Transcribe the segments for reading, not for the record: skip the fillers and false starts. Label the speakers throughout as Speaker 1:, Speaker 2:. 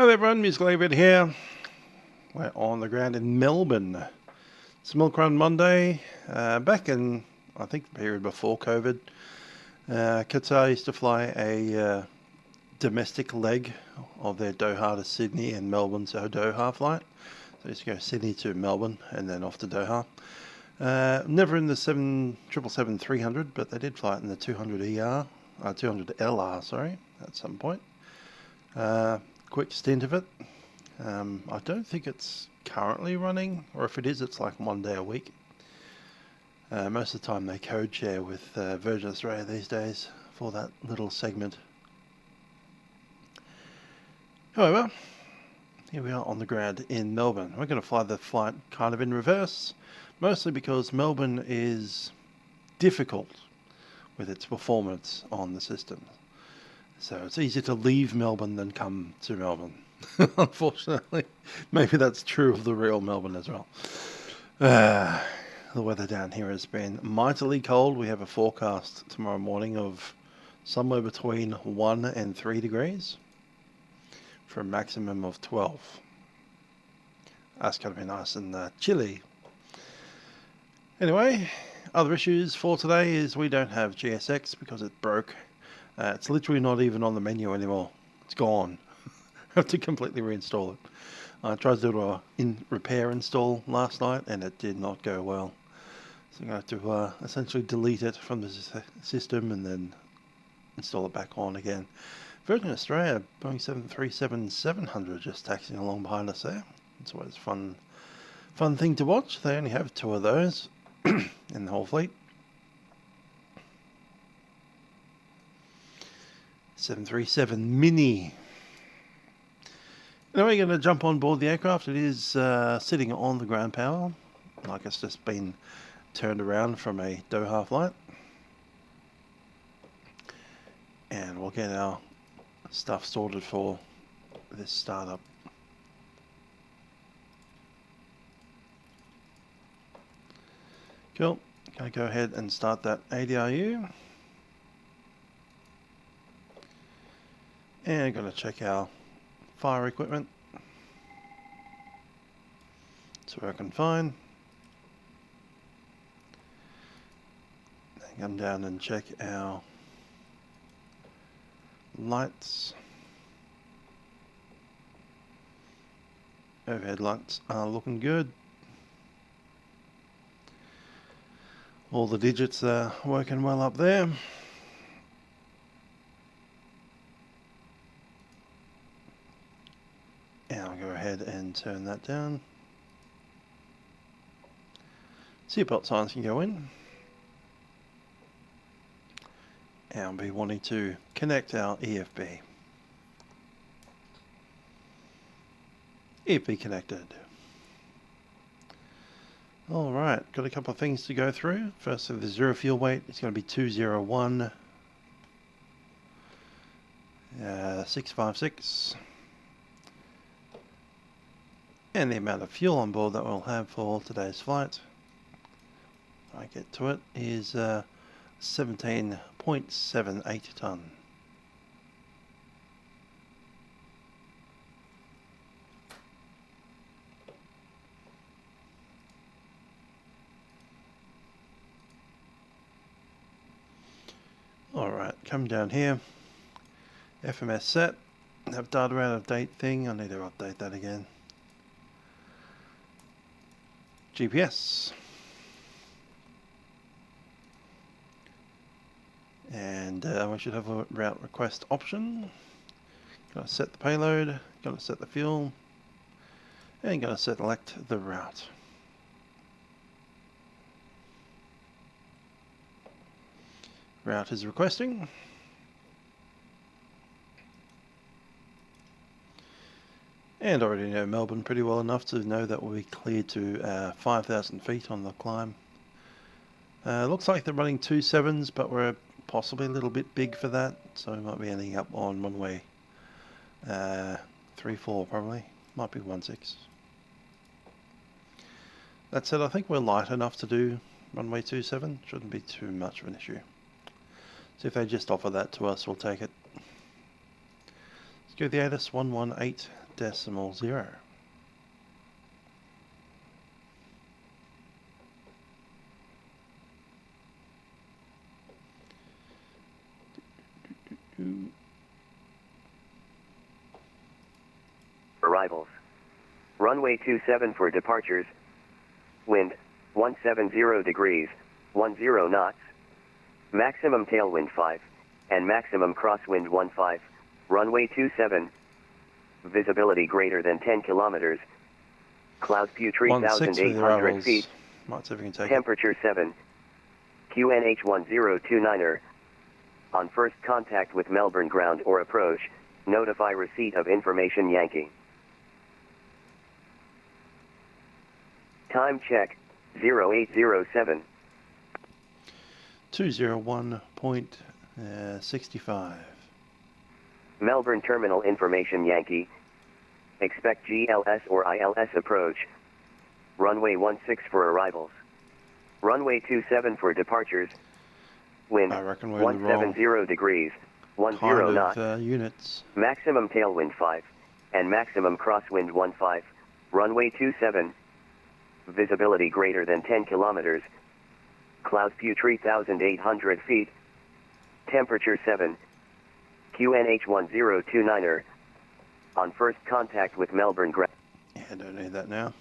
Speaker 1: Hi there everyone, Musical David here. We're on the ground in Melbourne. It's Milk Run Monday. Back in, I think, the period before COVID, Qatar used to fly a domestic leg of their Doha to Sydney and Melbourne to Doha flight. So they used to go Sydney to Melbourne and then off to Doha. Never in the 777-300, but they did fly it in the 200LR, sorry, at some point. Quick stint of it. I don't think it's currently running, or if it is, it's like 1 day a week. Most of the time they code share with Virgin Australia these days for that little segment. However, here we are on the ground in Melbourne. We're going to fly the flight kind of in reverse, mostly because Melbourne is difficult with its performance on the system. So it's easier to leave Melbourne than come to Melbourne. Unfortunately, maybe that's true of the real Melbourne as well. The weather down here has been mightily cold. We have a forecast tomorrow morning of somewhere between 1 and 3 degrees for a maximum of 12. That's going to be nice and chilly. Anyway, other issues for today is we don't have GSX because it broke. It's literally not even on the menu anymore. It's gone. I have to completely reinstall it. I tried to do a repair install last night and it did not go well. So I'm going to have to essentially delete it from the system and then install it back on again. Virgin Australia, Boeing 737-700 just taxiing along behind us there. It's always a fun thing to watch. They only have 2 of those in the whole fleet. 737 Mini. Now we're going to jump on board the aircraft. It is sitting on the ground power, like it's just been turned around from a Doha flight. And we'll get our stuff sorted for this startup. Cool. Going to go ahead and start that ADRU. And I'm going to check our fire equipment. It's working fine. Then come down and check our lights. Overhead lights are looking good. All the digits are working well up there. And I'll go ahead and turn that down. Seatbelt signs can go in. And I'll be wanting to connect our EFB. EFB connected. Alright, got a couple of things to go through. Firstly, the zero fuel weight is going to be 201 656. And the amount of fuel on board that we'll have for today's flight, I get to it, is 17.78 tonne. Alright, come down here, FMS set, have data out of date thing, I need to update that again. GPS. And we should have a route request option. Got to set the payload, got to set the fuel, and got to select the route. Route is requesting. And I already know Melbourne pretty well enough to know that we'll be cleared to 5,000 feet on the climb. Looks like they're running 2 7s, but we're possibly a little bit big for that, so we might be ending up on runway 34 probably. Might be 16. That said, I think we're light enough to do runway 27. Shouldn't be too much of an issue. So if they just offer that to us, we'll take it. Let's go with the ATIS 118 2.0.
Speaker 2: Arrivals. Runway 27 for departures. Wind, 170 degrees, 10 knots. Maximum tailwind 5, and maximum crosswind 15. Runway 27. Visibility greater than 10 kilometers. Cloud view 3,800 feet.
Speaker 1: Might see if we can take
Speaker 2: Temperature 7. QNH 1029er. On first contact with Melbourne ground or approach, notify receipt of information Yankee. Time check, 0807.
Speaker 1: 201.65.
Speaker 2: Melbourne terminal information Yankee. Expect GLS or ILS approach. Runway 16 for arrivals. Runway 27 for departures. Wind,
Speaker 1: I reckon we're in the wrong
Speaker 2: 170 degrees, 10 knots.
Speaker 1: Units.
Speaker 2: Maximum tailwind 5, and maximum crosswind 15. Runway 27. Visibility greater than 10 kilometers. Cloud view 3,800 feet. Temperature 7. QNH 1029er. On first contact with Melbourne ground.
Speaker 1: Yeah, I don't need that now.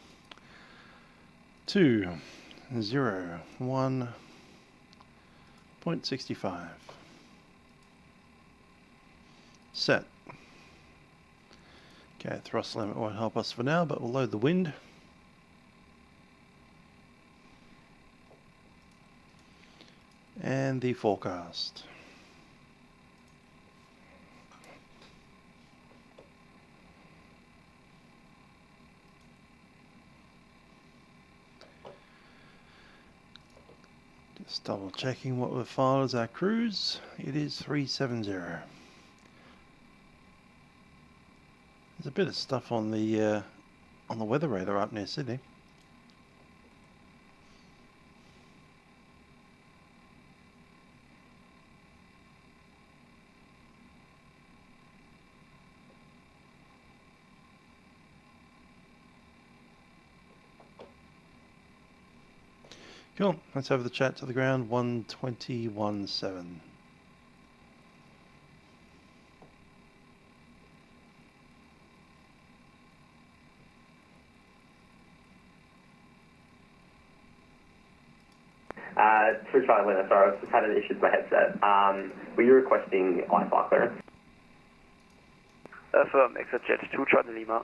Speaker 1: 201.65. Set. Okay, thrust limit won't help us for now, but we'll load the wind. And the forecast. Just double checking what we've filed as our cruise. It is 370. There's a bit of stuff on the weather radar up near Sydney. Cool, let's have the chat to the ground, 121.7.
Speaker 3: To Charlie Lena, sorry, I've just had an issue with my headset. Were you requesting IFR clearance?
Speaker 4: Affirm, exit jet 2 Charlie Lima.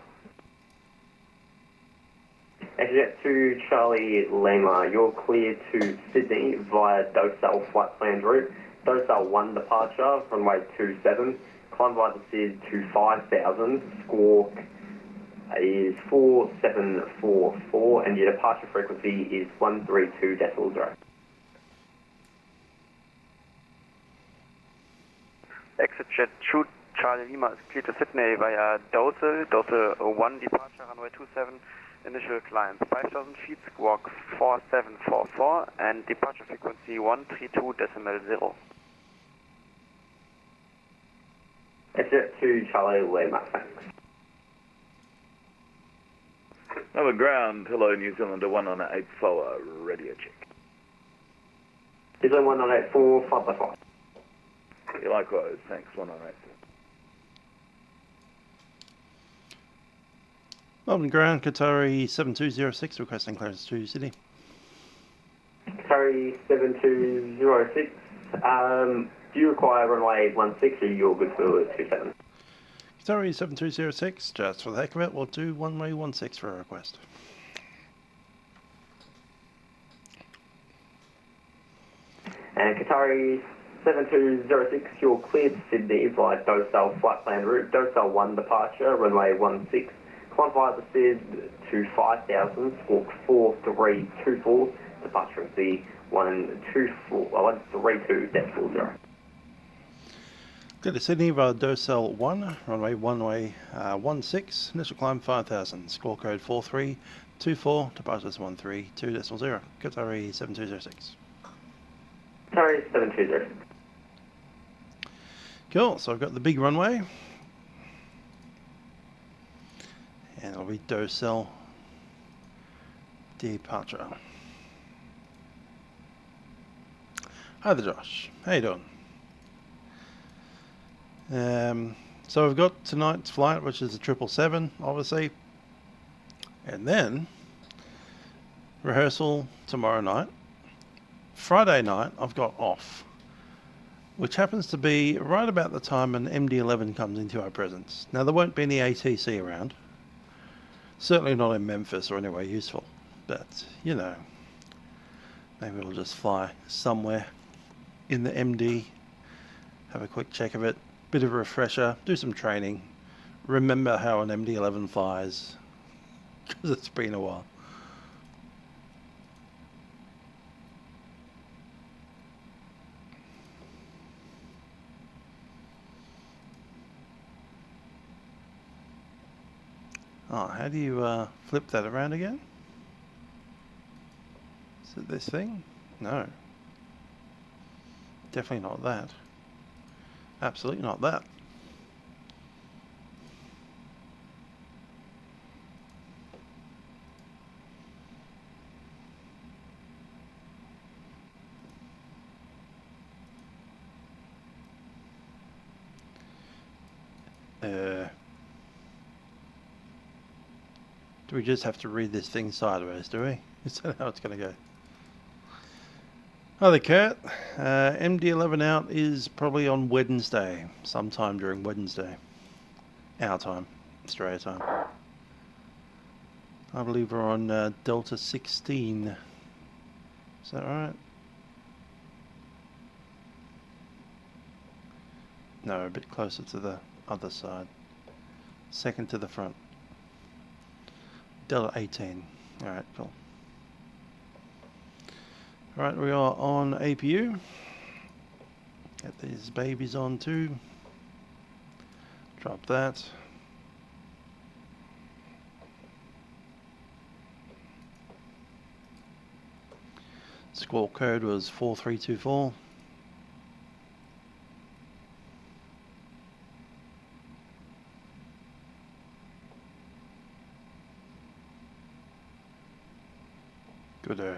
Speaker 3: Exit 2 Charlie Lima, you're clear to Sydney via Docel flight planned route. Docel 1 departure, runway 27, climb via the SID to 5,000, squawk is 4744, and your departure frequency is 132.0.
Speaker 4: Exit jet 2 Charlie Lima is clear to Sydney via Docel 1 departure, runway 27, initial climb 5,000 feet, squawk 4744, and departure frequency 132.0.
Speaker 3: Exit 2 Charlie Lima, thanks.
Speaker 5: Over ground, hello New Zealander 1984, radio check.
Speaker 3: New Zealand 1984, 5x5.
Speaker 5: Yeah, likewise, thanks, 1984.
Speaker 1: Melbourne ground, Qatari 7206, requesting clearance to Sydney.
Speaker 3: Qatari 7206, do you require runway 16 or you're good for 27?
Speaker 1: Qatari 7206, just for the heck of it, we'll do runway 16 for a request.
Speaker 3: And Qatari 7206, you're cleared to Sydney via Docel flight plan route. Docel 1 departure, runway 16. Climb via the SID to 5,000, squawk 4324, departure frequency 132.0.
Speaker 1: Clear to Sydney via Docel 1, runway 16, initial climb 5,000, score code 4324, departure 132.0, Qatari 7206.
Speaker 3: Qatari 7206.
Speaker 1: Cool, so I've got the big runway. And it'll be docile departure. Hi there, Josh. How you doing? So we've got tonight's flight, which is the 777, obviously. And then rehearsal tomorrow night. Friday night, I've got off, which happens to be right about the time an MD-11 comes into our presence. Now, there won't be any ATC around. Certainly not in Memphis or anywhere useful. But, you know, maybe we'll just fly somewhere in the MD, have a quick check of it, bit of a refresher, do some training, remember how an MD-11 flies, because it's been a while. Oh, how do you flip that around again? Is it this thing? No. Definitely not that. Absolutely not that. Do we just have to read this thing sideways, do we? Is that how it's going to go? Hi there, Kurt. MD-11 out is probably on Wednesday, sometime during Wednesday. Our time, Australia time. I believe we're on Delta 16. Is that right? No, a bit closer to the other side. Second to the front. Delta 18. Alright, cool. Alright, we are on APU. Get these babies on too. Drop that. Squawk code was 4324. Good.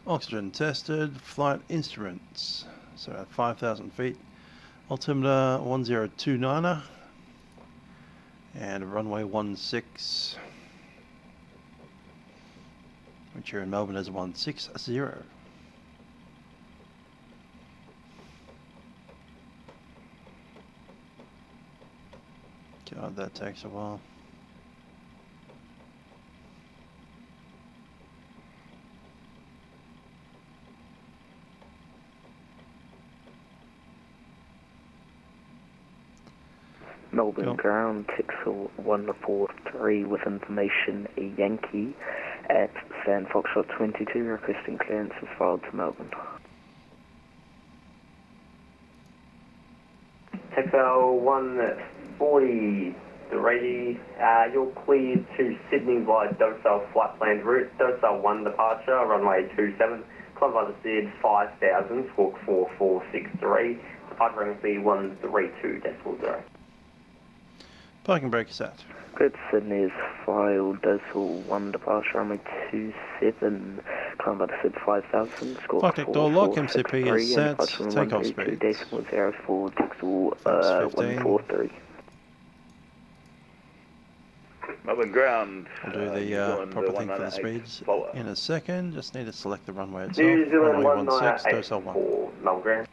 Speaker 1: Oxygen tested, flight instruments. So at 5,000 feet, altimeter 1029er, and runway 16, which here in Melbourne is 160. God, that takes a while.
Speaker 6: Melbourne
Speaker 1: Cool.
Speaker 6: ground, Pixel 143 with information Yankee at Sand Foxtrot 22 requesting clearance is filed to Melbourne.
Speaker 3: Texel 143, you're cleared to Sydney via docile flight planned route, docile 1 departure, runway 27, climb by the SID 5000, squawk 4463, departure range be 132.0.
Speaker 1: Parking brake set.
Speaker 6: Good, Sydney is filed, docile 1 departure, runway 27, climb by the SID 5000, squawk
Speaker 1: Flight deck door lock, MCP
Speaker 6: 4463,
Speaker 1: is set,
Speaker 6: and departure runway
Speaker 1: takeoff
Speaker 6: 132.04, Texel
Speaker 1: That's 15.
Speaker 6: 143.
Speaker 5: Melbourne ground.
Speaker 1: We'll do the proper thing for the speeds in a second. Just need to select the runway itself.
Speaker 3: New Zealand
Speaker 1: Runway 16, docile 1.
Speaker 3: 198 Melbourne.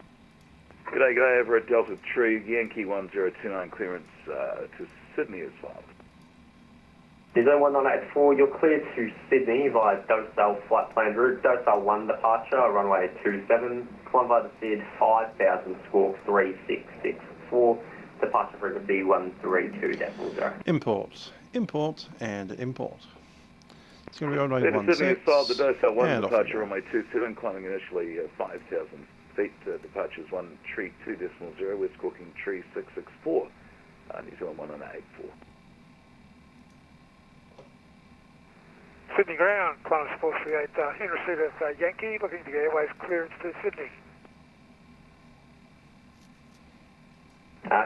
Speaker 5: G'day over at Delta 3, Yankee 1029 clearance to Sydney as well.
Speaker 3: New Zealand 1984, you're cleared to Sydney via docile flight planned route, docile 1 departure, runway 27, climb by the SID 5000, squawk 3664, departure frequency 132.0.
Speaker 1: Import, import, and import. It's going to be runway
Speaker 5: Sydney
Speaker 1: 16.
Speaker 5: is filed the docile 1
Speaker 1: and off we
Speaker 5: departure,
Speaker 1: go.
Speaker 5: runway 27, climbing initially 5,000 feet. Departures 132.0, we're squawking 3664, New Zealand 1984.
Speaker 7: Sydney ground, climb 438, in receipt of Yankee, looking to get airways clearance to Sydney.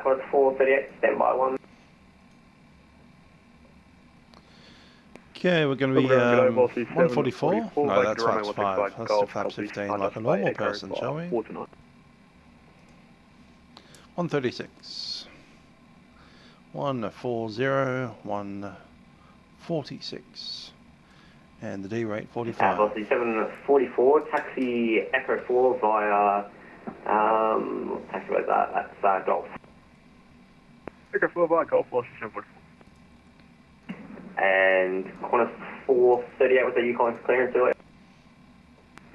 Speaker 3: Code 438, stand by 1.
Speaker 1: Okay, we're going to be 144. No, that's flaps 5. Let's do flaps 15 like a normal person, shall we? 136. 140. 146. And the D rate 45.
Speaker 3: Velocity 744, taxi Echo 4 via, taxi where's that? That's Golf.
Speaker 8: Echo 4 via Golf, velocity 744.
Speaker 3: And Qantas 438, was that you calling for clearance earlier?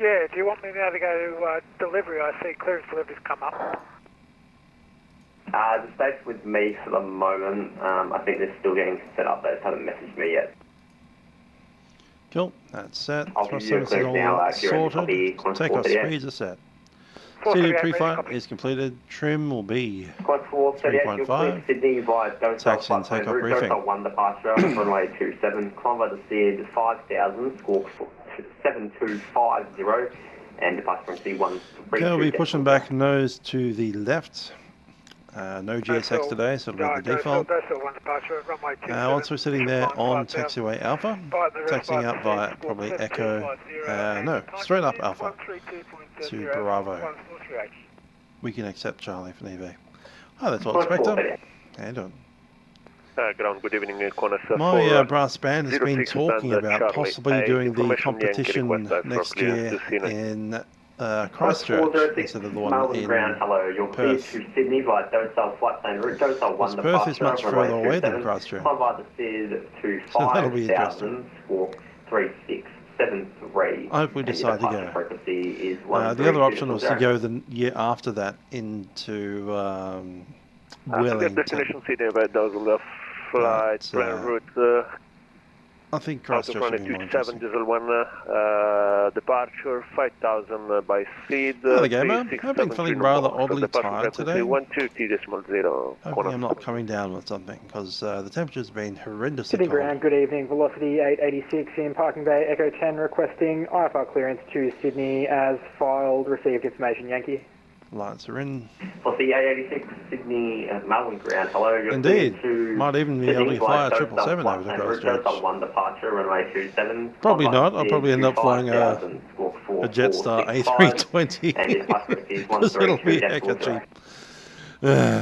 Speaker 7: Yeah, do you want me now to go to delivery? I see clearance deliveries come up.
Speaker 3: The state's with me for the moment. I think they're still getting set up. They just haven't messaged me yet.
Speaker 1: Cool, that's set.
Speaker 3: I'll
Speaker 1: Thrust
Speaker 3: give you a
Speaker 1: services
Speaker 3: clearance now,
Speaker 1: all
Speaker 3: copy,
Speaker 1: sorted.
Speaker 3: Qantas
Speaker 1: Takeoff
Speaker 3: 438.
Speaker 1: speeds are set.
Speaker 7: 438,
Speaker 1: CD pre-flight
Speaker 7: copy.
Speaker 1: is completed. Trim will be
Speaker 3: Qantas 438, you're clear
Speaker 1: 3.5.
Speaker 3: Sydney via Dosal
Speaker 1: Taxi and
Speaker 3: flight
Speaker 1: takeoff
Speaker 3: route,
Speaker 1: briefing.
Speaker 3: Dosal 1 departure, runway 27, climb by the SID 5000, squawk 7250, and departure from C1.
Speaker 1: Okay, we'll be pushing back nose to the left. No GSX today, so it'll be the default.
Speaker 7: Dosal 1 departure, runway 27.
Speaker 1: Once we're sitting there on taxiway Alpha, taxiing up via probably Echo, no, straight up Alpha to Bravo. We can accept Charlie for Neve. Hi, that's all, Spectre. How you doing?
Speaker 8: Ground, good evening, Qantas.
Speaker 1: My brass band has been talking about possibly doing the competition next year in Christchurch instead of the one
Speaker 3: Melbourne
Speaker 1: in
Speaker 3: ground, hello, you're clear
Speaker 1: Perth.
Speaker 3: to Sydney via Dosal flight plan route, Dosal 1
Speaker 1: Perth
Speaker 3: departure,
Speaker 1: is much
Speaker 3: runway
Speaker 1: further away than
Speaker 3: 27,
Speaker 1: Christchurch.
Speaker 3: climb by the SID to
Speaker 1: So that'll be
Speaker 3: 5000, squawk 3673.
Speaker 1: I hope we decide to go.
Speaker 3: Frequency is
Speaker 1: The other
Speaker 3: 132.
Speaker 1: option was to go the year after that into Wellington.
Speaker 8: Destination Sydney by Dosal flight plan route.
Speaker 1: I think
Speaker 8: Out of
Speaker 1: Christchurch would be more
Speaker 8: 27
Speaker 1: interesting.
Speaker 8: diesel 1 departure 5000 by speed.
Speaker 1: Hello, gamer. I've been feeling rather oddly tired today.
Speaker 8: 120.0.
Speaker 1: Hopefully I'm not coming down with something, because the temperature's been horrendously
Speaker 9: Sydney
Speaker 1: cold.
Speaker 9: ground, good evening. Velocity 886 in Parking Bay, Echo 10 requesting IFR clearance to Sydney as filed. Received information, Yankee.
Speaker 1: Lights are in.
Speaker 3: Velocity 886, Sydney, Melbourne ground, hello, you're
Speaker 1: Indeed.
Speaker 3: clear to
Speaker 1: Might even be able
Speaker 3: Sydney
Speaker 1: to fly a
Speaker 3: via
Speaker 1: 777
Speaker 3: Dosal
Speaker 1: over to
Speaker 3: flight plan route,
Speaker 1: Christchurch.
Speaker 3: Dosal 1 departure, runway 27.
Speaker 1: Probably
Speaker 3: climb by
Speaker 1: not. I'll
Speaker 3: the
Speaker 1: probably
Speaker 3: SID
Speaker 1: end up flying a
Speaker 3: 5000, squawk
Speaker 1: Jetstar
Speaker 3: 4465,
Speaker 1: A320
Speaker 3: and departure frequency is
Speaker 1: because it'll be
Speaker 3: 132.0.
Speaker 1: heck cheap.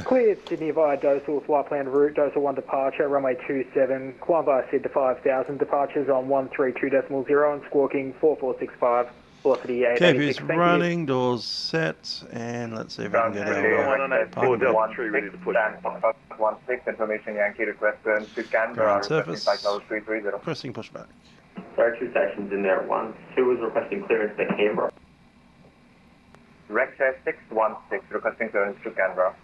Speaker 9: Cleared Sydney via Dosal flight plan route, Dosal 1 departure, runway 27, climb via SID to 5000, departures on 132.0 and squawking 4465, velocity 886.
Speaker 1: KP is running, doors set, and let's see if I can get our parking lot.
Speaker 8: ready to push.
Speaker 10: 16 information Yankee request turn to Canberra.
Speaker 1: Ground surface.
Speaker 10: Cycle 330.
Speaker 1: Requesting pushback.
Speaker 3: There are 2 stations in there at once. 2 is requesting clearance to Canberra.
Speaker 10: Rex 616 requesting clearance to Canberra.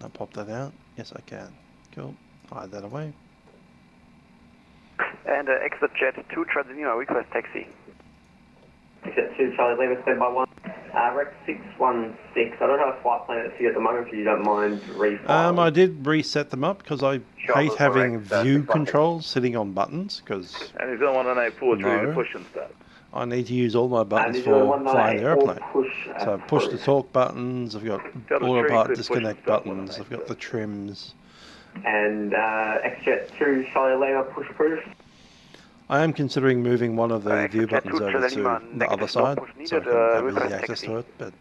Speaker 1: I'll pop that out. Yes, I can. Cool. Hide that away.
Speaker 4: And exit jet 2 Transilima, request taxi.
Speaker 3: Exit 2, Charlie Lima, stand by 1. Rex 616, I don't have a flight plan at sea at the moment, if you don't mind refiling.
Speaker 1: I did reset them up because I hate
Speaker 10: that's
Speaker 1: having
Speaker 10: correct.
Speaker 1: view
Speaker 10: 616.
Speaker 1: controls sitting on buttons, because
Speaker 5: And he's on 184 ready
Speaker 1: No.
Speaker 5: to push and stuff.
Speaker 1: I need to use all my buttons
Speaker 3: And is there
Speaker 1: for
Speaker 3: one
Speaker 1: flying the
Speaker 3: 984
Speaker 1: airplane.
Speaker 3: push
Speaker 1: So I've pushed the talk buttons, I've got
Speaker 5: Tell the
Speaker 1: auto
Speaker 5: tree
Speaker 1: part
Speaker 5: to push
Speaker 1: disconnect
Speaker 5: and start
Speaker 1: buttons, I've got the trims.
Speaker 3: And X-Jet 2, Charlie Lima, push proof.
Speaker 1: I am considering moving one of the view
Speaker 4: Exit
Speaker 1: buttons
Speaker 4: two,
Speaker 1: over to
Speaker 4: Transilima,
Speaker 1: the
Speaker 4: negative,
Speaker 1: other
Speaker 4: no
Speaker 1: side,
Speaker 4: push
Speaker 1: so I
Speaker 4: needed,
Speaker 1: can have
Speaker 4: request
Speaker 1: easy access
Speaker 4: taxi.
Speaker 1: to it, but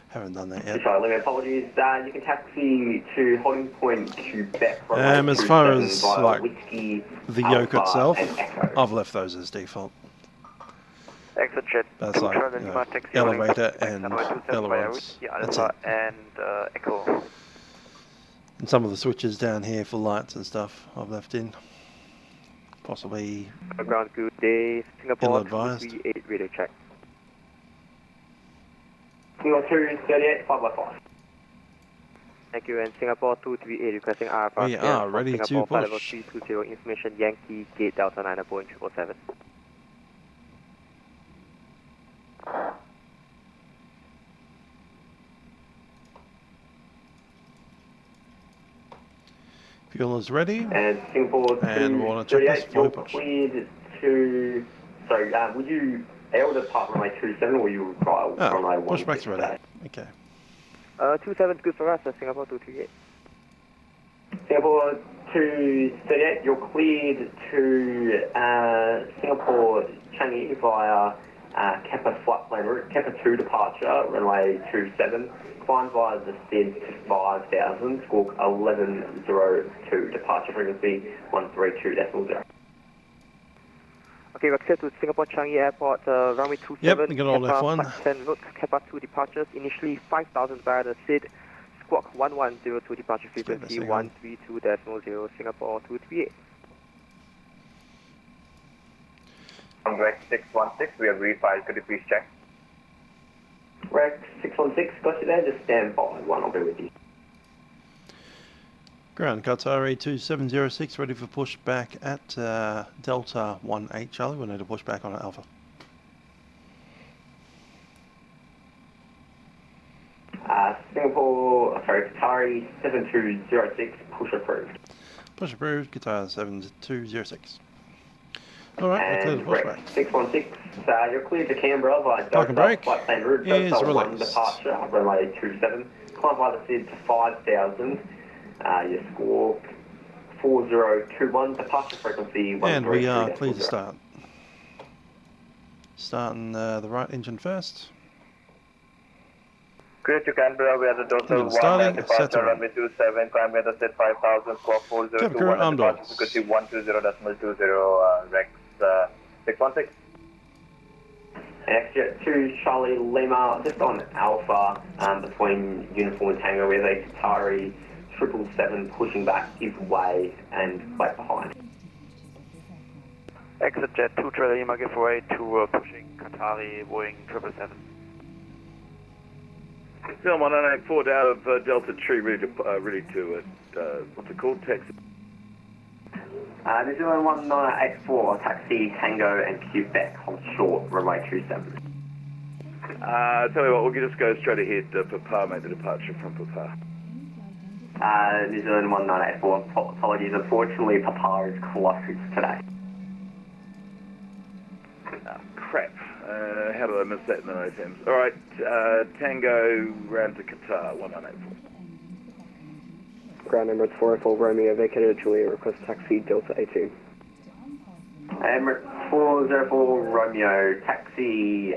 Speaker 1: haven't done that yet.
Speaker 3: Charlie Lima, apologies. You can taxi to Holding Point, Quebec.
Speaker 1: As far as,
Speaker 3: via
Speaker 1: like,
Speaker 3: Whiskey,
Speaker 1: The yoke
Speaker 3: Alpha,
Speaker 1: itself,
Speaker 3: and Echo.
Speaker 1: I've left those as default.
Speaker 4: Exit jet
Speaker 1: That's
Speaker 4: 2
Speaker 1: like, you know,
Speaker 4: Transilima, taxi
Speaker 1: elevator and
Speaker 4: runway 27 via
Speaker 1: ailerons.
Speaker 4: Whiskey
Speaker 1: That's
Speaker 4: Alpha
Speaker 1: it.
Speaker 4: and Echo.
Speaker 1: And some of the switches down here for lights and stuff I've left in. Possibly
Speaker 11: Ground, good day. Singapore
Speaker 1: ill-advised.
Speaker 11: 238 radio check.
Speaker 3: Singapore 238, 5x5.
Speaker 11: Thank you, and Singapore 238 requesting RFR.
Speaker 1: We are ready to
Speaker 11: Singapore
Speaker 1: push.
Speaker 11: 50320 information Yankee Gate Delta 9 Boeing 777.
Speaker 1: Fuel is ready.
Speaker 3: And Singapore
Speaker 1: And we want to check this
Speaker 3: 238,
Speaker 1: flow
Speaker 3: you're
Speaker 1: push.
Speaker 3: cleared to... Sorry, would you able to part runway 27 or you require runway 16
Speaker 1: Pushback's ready.
Speaker 3: today?
Speaker 1: Okay.
Speaker 11: 27 is good for us, Singapore 238.
Speaker 3: Singapore 238, you're cleared to Singapore Changi via Kappa flight plan route, Kappa 2 departure, runway 27, climb via the SID to 5,000, squawk 1102, departure frequency 132.0.
Speaker 11: Okay, we're clear to Singapore Changi Airport, runway 27,
Speaker 1: Yep, we got all
Speaker 11: Kappa
Speaker 1: F1.
Speaker 11: 10 route, Kappa 2 departures, initially 5,000 via the SID, squawk 1102, departure frequency 132.0, Singapore 238.
Speaker 10: Rec 616, we have refiled. Could you please check?
Speaker 3: Rec 616, got you there. Just stand by. One, I'll be with you.
Speaker 1: Ground Qatar 2706, ready for push back at Delta 18 Charlie. We'll need to push back on Alpha.
Speaker 3: Qatari 7206, push approved.
Speaker 1: Push approved, Qatar 7206. Alright, we're clear to push back.
Speaker 3: 616, you're cleared to Canberra via
Speaker 1: Park and brake
Speaker 3: flight plan route,
Speaker 1: is
Speaker 3: Delta 1
Speaker 1: released.
Speaker 3: departure, runway 27, climb via the SID to 5,000, your squawk 4021, departure frequency 132.0.
Speaker 1: And we are clear to start. Starting the right engine first.
Speaker 10: Clear to Canberra, we are the Delta 1
Speaker 1: starting,
Speaker 10: departure, runway 27, climb via the SID 5,000, squawk 4021, and departure frequency 120.20, Rex 616.
Speaker 3: Exit 2 Charlie Lima, just on Alpha, between Uniform and Tango, with a Qatari 777 pushing back, give way and wait behind.
Speaker 4: Exit Jet 2 Charlie Lima, give way to pushing Qatari Boeing 777.
Speaker 5: Film 1984 out of Delta Tree, ready to what's it called, Texas.
Speaker 3: New Zealand 1984, taxi Tango and Quebec, hold short, runway 27.
Speaker 5: Tell you what, we'll just go straight ahead to Papa, make the departure from Papa.
Speaker 3: New Zealand 1984, apologies, unfortunately Papa is closed today.
Speaker 5: Crap. How did I miss that in the NOTAMs? Alright, Tango round to Qatar, 1984.
Speaker 6: Ground number 404 Romeo, vacated Juliet, request taxi Delta 18.
Speaker 3: Emirates 404 Romeo, taxi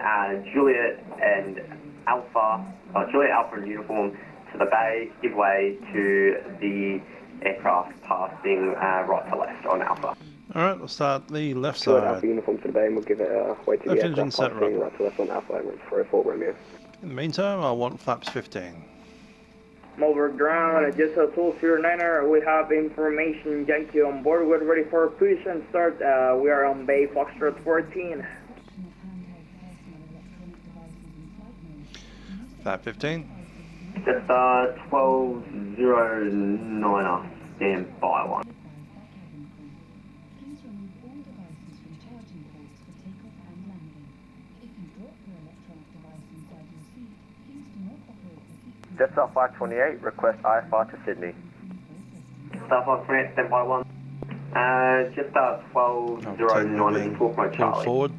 Speaker 3: Juliet and Alpha, Juliet Alpha in uniform to the bay, give way to the aircraft passing right to left on Alpha.
Speaker 1: Alright, we'll start the left
Speaker 6: Juliet
Speaker 1: side.
Speaker 6: Alpha uniform to the bay and we'll give it way to
Speaker 1: Left
Speaker 6: the
Speaker 1: engine
Speaker 6: aircraft
Speaker 1: set
Speaker 6: passing
Speaker 1: right.
Speaker 6: right to left on Alpha, Emirates 404 Romeo.
Speaker 1: In the meantime, I want flaps 15.
Speaker 12: Melbourne ground, just a 209er, we have information Yankee on board, we're ready for push and start, we are on Bay Foxtrot 14.
Speaker 1: Flap 15.
Speaker 3: Just 1209er, stand by one.
Speaker 10: Jetstar 528, request IFR to Sydney.
Speaker 3: Jetstar 528, stand by one. Just 1209 talk mode Charlie.
Speaker 1: Forward.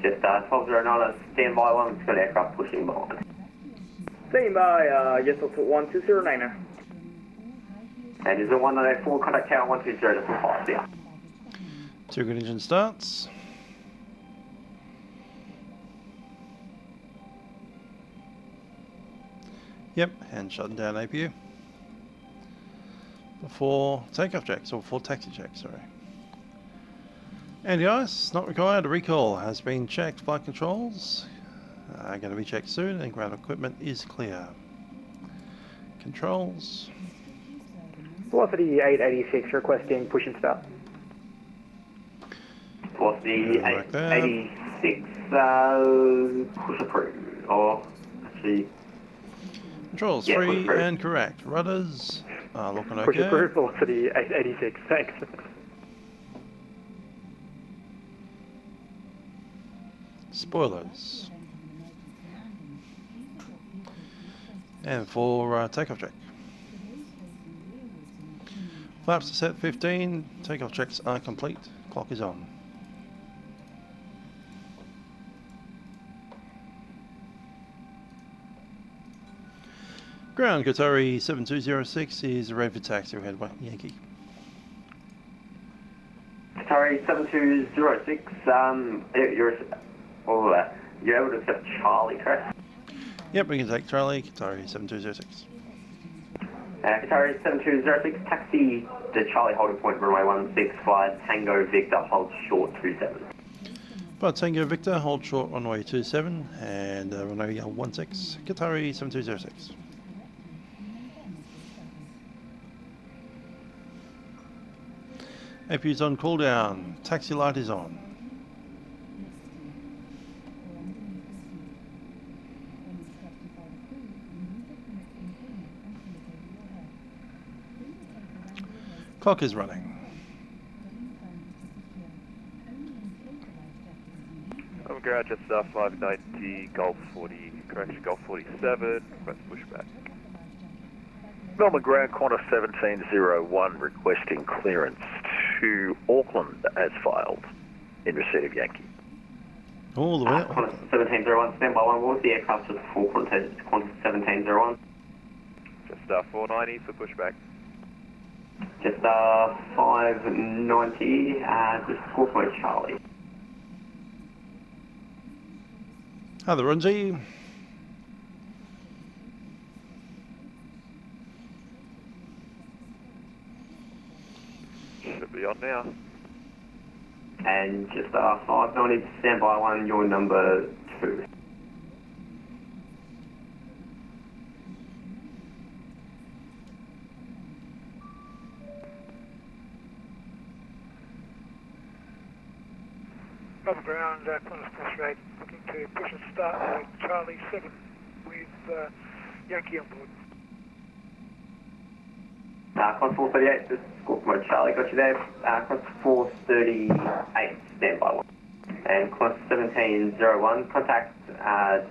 Speaker 3: Just 1209, stand by one, it's got aircraft pushing behind.
Speaker 12: Stand by, just a 1209er.
Speaker 3: And is it 194, contact tower 120 to 5, yeah.
Speaker 1: Two good engine starts. Yep, and shutting down APU. Before takeoff checks, or before taxi checks, sorry. Anti-ice, not required. A recall has been checked. Flight controls are going to be checked soon, and ground equipment is clear. Controls.
Speaker 9: Velocity 886, requesting push and start.
Speaker 3: Velocity 886, push approved, or actually...
Speaker 1: Controls,
Speaker 3: yeah,
Speaker 1: free and correct. Rudders are looking okay.
Speaker 9: Push approved, velocity 886, thanks.
Speaker 1: Spoilers. And for takeoff check. Flaps are set 15, takeoff checks are complete, clock is on. Ground, Qatari 7206 is ready for taxi, head Yankee.
Speaker 3: Qatari 7206, you're able to accept Charlie, correct?
Speaker 1: Yep, we can take Charlie, Qatari 7206.
Speaker 3: Qatari 7206, taxi to Charlie holding point runway 16, fly Tango Victor, hold short 27.
Speaker 1: Flight Tango Victor, hold short runway 27 and runway 16, Qatari 7206. APU's on cooldown, taxi light is on. Clock is running.
Speaker 5: Ground jet star 590, Golf 40, correction, Golf 47, request pushback.
Speaker 13: Melbourne ground, Qantas 1701, requesting clearance to Auckland as filed, in receipt of Yankee.
Speaker 1: All the way up.
Speaker 3: Qantas 1701, stand by 1, what was the aircraft just for Qantas 1701?
Speaker 5: Jet star 490 for pushback.
Speaker 3: Jet star 590, just score mode Charlie.
Speaker 1: Hi there, Runji.
Speaker 5: Should be on now.
Speaker 3: And just 590, stand by 1, your number 2.
Speaker 7: Above ground, Qantas cross rate, looking to push and start Charlie 7 with Yankee on board.
Speaker 3: Qantas 438, just score mode Charlie, got you there. Qantas 438, stand by 1. And Qantas 1701, contact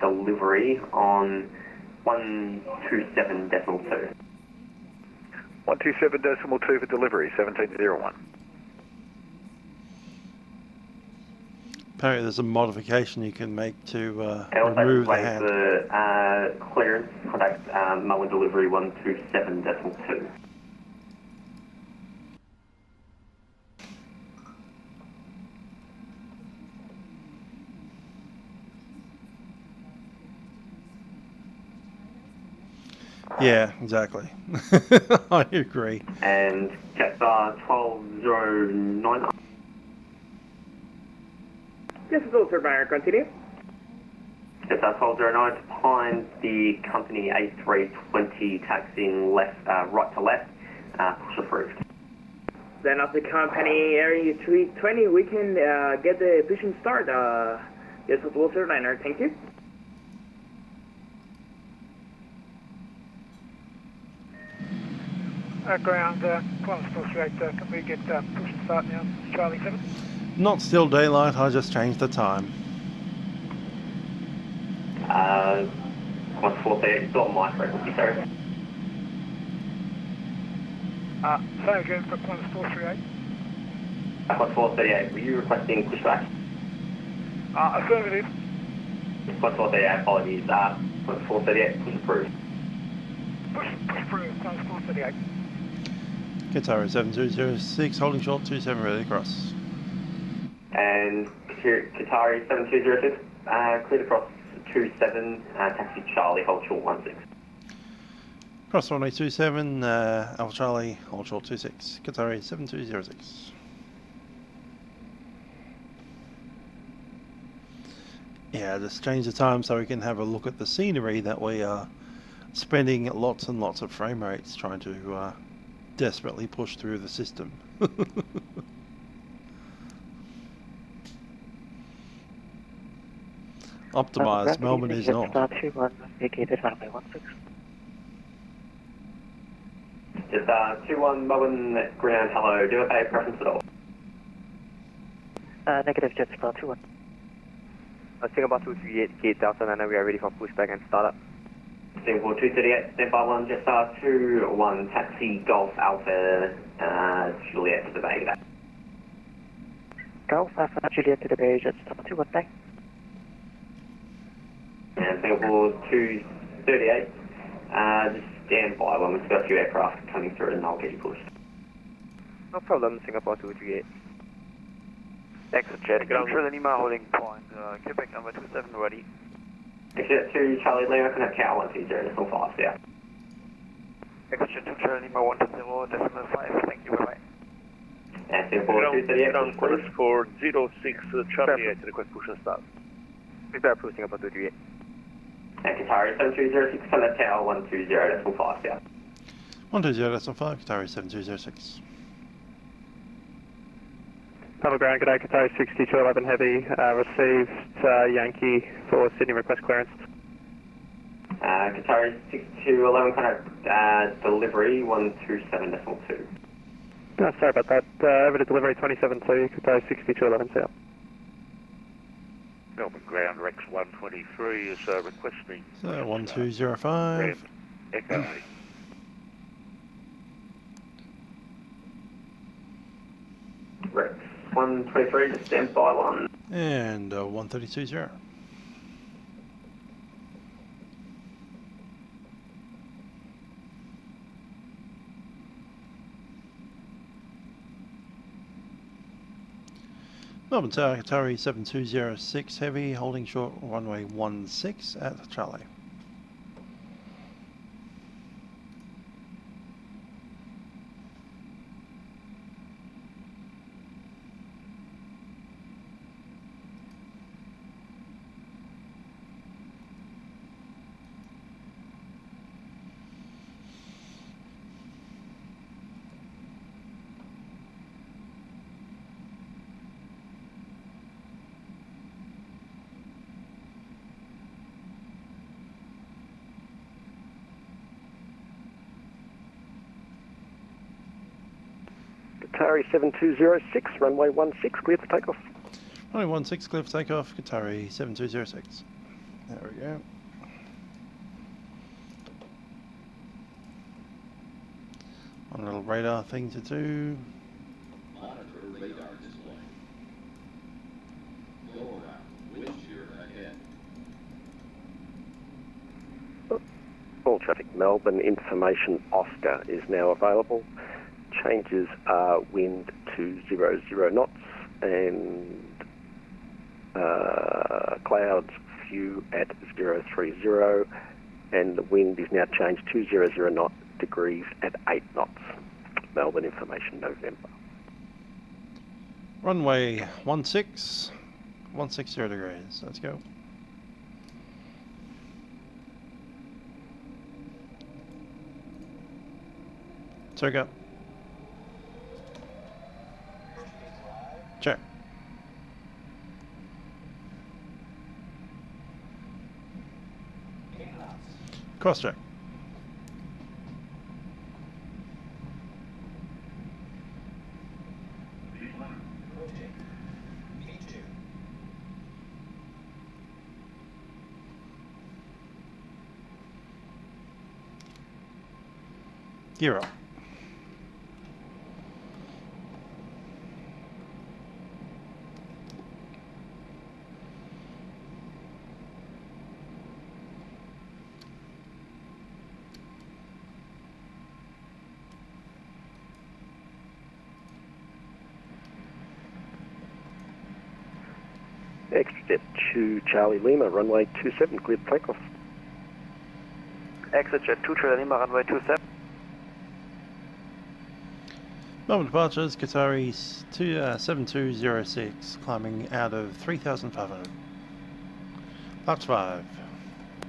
Speaker 3: delivery on 127.2.
Speaker 13: 127.2 for delivery, 1701.
Speaker 1: Apparently there's a modification you can make to
Speaker 3: and
Speaker 1: remove the
Speaker 3: also
Speaker 1: hand.
Speaker 3: for clearance, contact Melbourne delivery 127.2.
Speaker 1: Yeah, exactly. I agree.
Speaker 3: And Jetstar 1209.
Speaker 12: This is also Banner, continue.
Speaker 3: Jetstar 1209 behind the company A320 taxiing left, right to left, push approved.
Speaker 12: Then of the company area 320, we can get the push and start. This is also Banner, thank you.
Speaker 7: Ground, Qantas cross rate, can we get push and start now, Charlie 7?
Speaker 1: Not still daylight, I just changed the time.
Speaker 3: Qantas 438, still on my frequency, sorry.
Speaker 7: Same again for Qantas 438.
Speaker 3: Qantas 438, were you requesting pushback?
Speaker 7: Affirmative.
Speaker 3: Qantas 438, apologies. Qantas 438, push approved.
Speaker 7: Push approved, Qantas 438.
Speaker 1: Qatar 7206, holding short 27, ready to cross.
Speaker 3: And Qatari 7206, cleared across 27, taxi Charlie, hold short 16.
Speaker 1: Cross runway 27, Alpha Charlie, hold short 26, Qatari 7206. Yeah, just change the time so we can have a look at the scenery that we are spending lots and lots of frame rates trying to desperately push through the system. Optimised, Melbourne is not.
Speaker 6: Vacated runway 16.
Speaker 3: Just 21 Melbourne ground, hello, do you have a preference at all?
Speaker 6: Negative, Jetstar 21.
Speaker 11: Singapore 238 Delta 9, we are ready for pushback and startup.
Speaker 3: Singapore 238, standby 1, Jetstar 2-1, taxi Golf Alpha, Juliet to the Bay.
Speaker 11: Golf Alpha, Juliet to the Bay, Jetstar 2-1, thanks.
Speaker 3: And Singapore 238, just stand by 1, we've got a few aircraft coming through and I'll get you pushed.
Speaker 11: No problem, Singapore 238.
Speaker 4: Exit jet, Control Lima holding point, Quebec number 27 ready.
Speaker 3: Exit 2 Charlie Lima, can have Cow 120.5 there.
Speaker 4: Exit jet 2 Charlie Lima 120.5, thank you, bye-bye.
Speaker 3: And Singapore 238.
Speaker 8: Ground course for 06 Charlie 8, request push and start.
Speaker 11: Prepare for Singapore 238.
Speaker 3: And Qatar 7206, can have Cow 120.5 there.
Speaker 1: 120.5, Qatari 7206.
Speaker 14: Papa ground, good day, Qatar 6211 Heavy, received Yankee for Sydney request clearance.
Speaker 3: Qatar 6211, contact delivery 127.2.
Speaker 14: No, sorry about that, over to delivery 272, Qatar 6211 South.
Speaker 8: Melbourne ground, Rex 123 is requesting.
Speaker 1: So 1205.
Speaker 8: Echo.
Speaker 3: Rex 123, just stand by 1.
Speaker 1: And 132.0. Melbourne Tower, Qatari 7206 Heavy, holding short runway 16 at Charlie.
Speaker 15: Qatari 7206, runway 16, clear for takeoff.
Speaker 1: Runway 16, clear for takeoff, Qatari 7206. There we go. One little radar thing to do.
Speaker 16: Monitor radar display. Go around, wind shear ahead.
Speaker 15: All traffic Melbourne information Oscar is now available. Changes are wind to 00 knots and clouds few at 030, and the wind is now changed to 00 degrees at 8 knots. Melbourne information November.
Speaker 1: Runway 16, 160 degrees. Let's go. Take up. Check. Cross check. Gear up.
Speaker 15: Exit to Charlie Lima, runway 27, cleared for takeoff.
Speaker 4: Exit jet 2 Charlie Lima, runway 27.
Speaker 1: Melbourne departures, Qatari 7206, climbing out of 3,500. Flaps 5.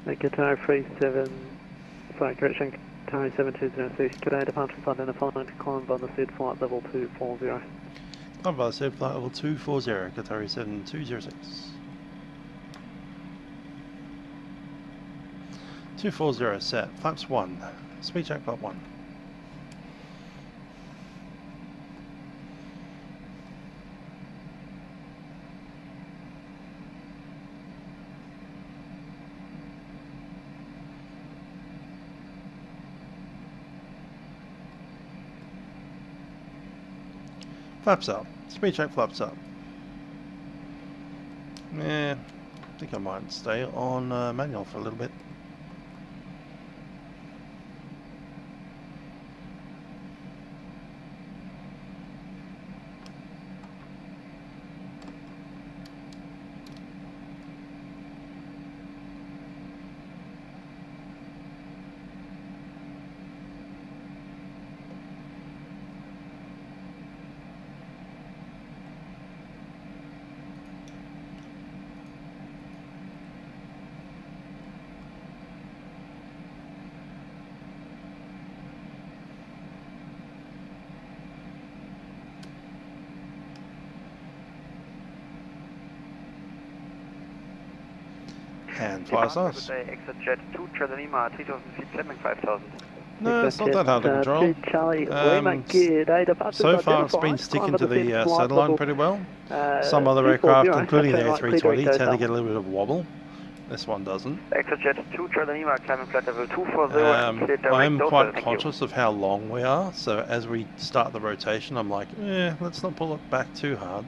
Speaker 14: Qatar 37, flight correction, Qatari 7206, today departure flight and following to climb by the said flight level 240.
Speaker 1: Climb by the said flight level 240, Qatari 7206. 240 set, flaps 1, speed check flap 1. Flaps up. Speed check flaps up. Yeah, I think I might stay on manual for a little bit. And flies us.
Speaker 4: Good day, exit jet 2, Charlie Lima, 3000 feet, landing 5000.
Speaker 1: No, it's not that hard to control. So far it's been sticking to the centerline pretty well. Some other aircraft, including the A320, tend to get a little bit of wobble. This one doesn't.
Speaker 4: Exit jet 2, Charlie Lima, climbing flight level 240
Speaker 1: I'm quite conscious of how long we are, so as we start the rotation I'm like, let's not pull it back too hard.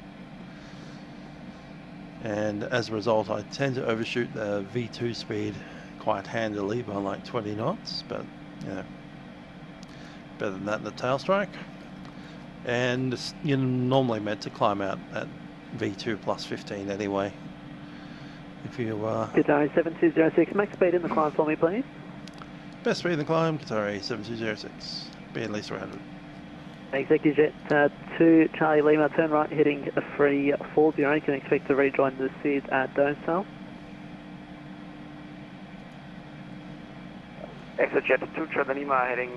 Speaker 1: And as a result I tend to overshoot the V2 speed quite handily by like 20 knots, but you know, better than that in the tail strike. And you're normally meant to climb out at V2 plus 15 anyway. If you
Speaker 14: Qatar 7206, max speed in the climb for me please.
Speaker 1: Best speed in the climb, Qatar 7206, be at least 300.
Speaker 14: Executive Jet 2 Charlie Lima, turn right heading 340, you can expect to rejoin the SID at Dosal.
Speaker 4: Exit Jet 2 Charlie Lima heading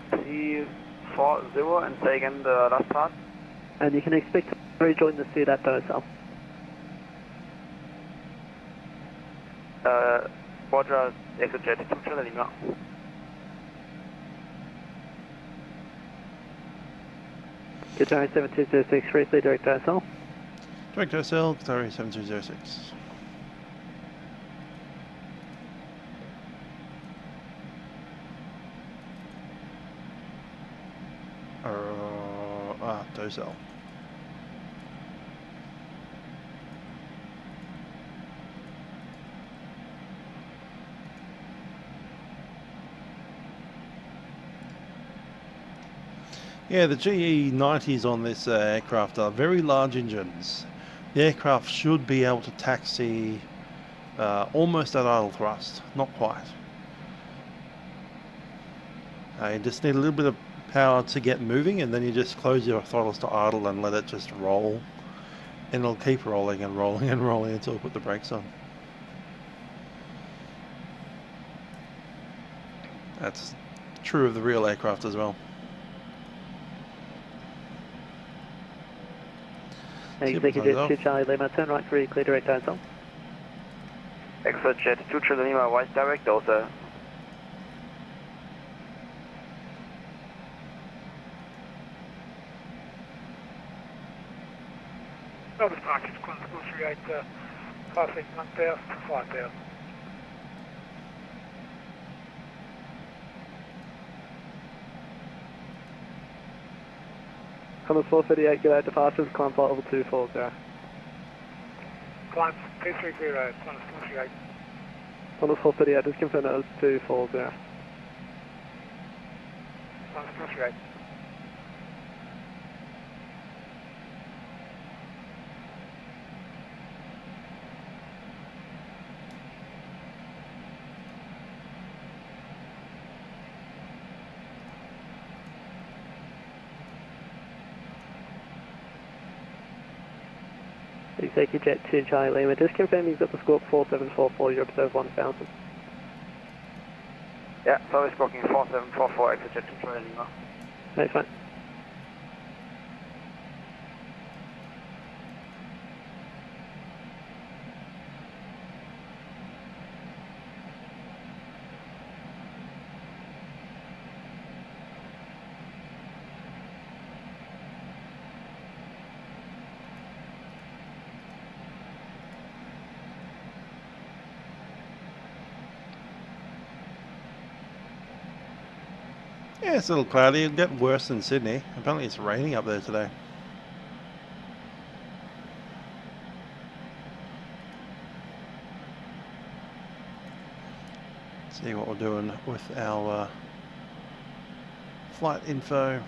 Speaker 4: 340 and say again the last part.
Speaker 14: And you can expect to rejoin the SID at Dosal.
Speaker 4: Roger, exit Jet 2 Charlie Lima.
Speaker 14: Qatar 7206, briefly direct Dosal.
Speaker 1: Direct Dosal, Qatar 7206. Dosal. Yeah, the GE90s on this aircraft are very large engines. The aircraft should be able to taxi almost at idle thrust, not quite. You just need a little bit of power to get moving, and then you just close your throttles to idle and let it just roll. And it'll keep rolling and rolling and rolling until you put the brakes on. That's true of the real aircraft as well.
Speaker 14: Executive Jet 2 Charlie Lima, turn right for clear direct Dosal.
Speaker 4: Exit Jet 2 Charlie Lima, wide direct Dosal.
Speaker 7: Melbourne Park is Qantas 438, passing 1000 to 5000.
Speaker 14: Qantas 438, get out departures, climb flight level 240.
Speaker 7: Climb 230, Qantas 438.
Speaker 14: Qantas 438, just confirm that was 240.
Speaker 7: Qantas 438.
Speaker 14: Executive Jet 2 Charlie Lima, just confirm you've got the squawk 4744, you observe 1000.
Speaker 4: Yeah, so squawking 4744, exit Jet 2 Charlie Lima.
Speaker 14: Thanks mate.
Speaker 1: Yeah, it's a little cloudy. It'll get worse in Sydney. Apparently it's raining up there today. See what we're doing with our flight info.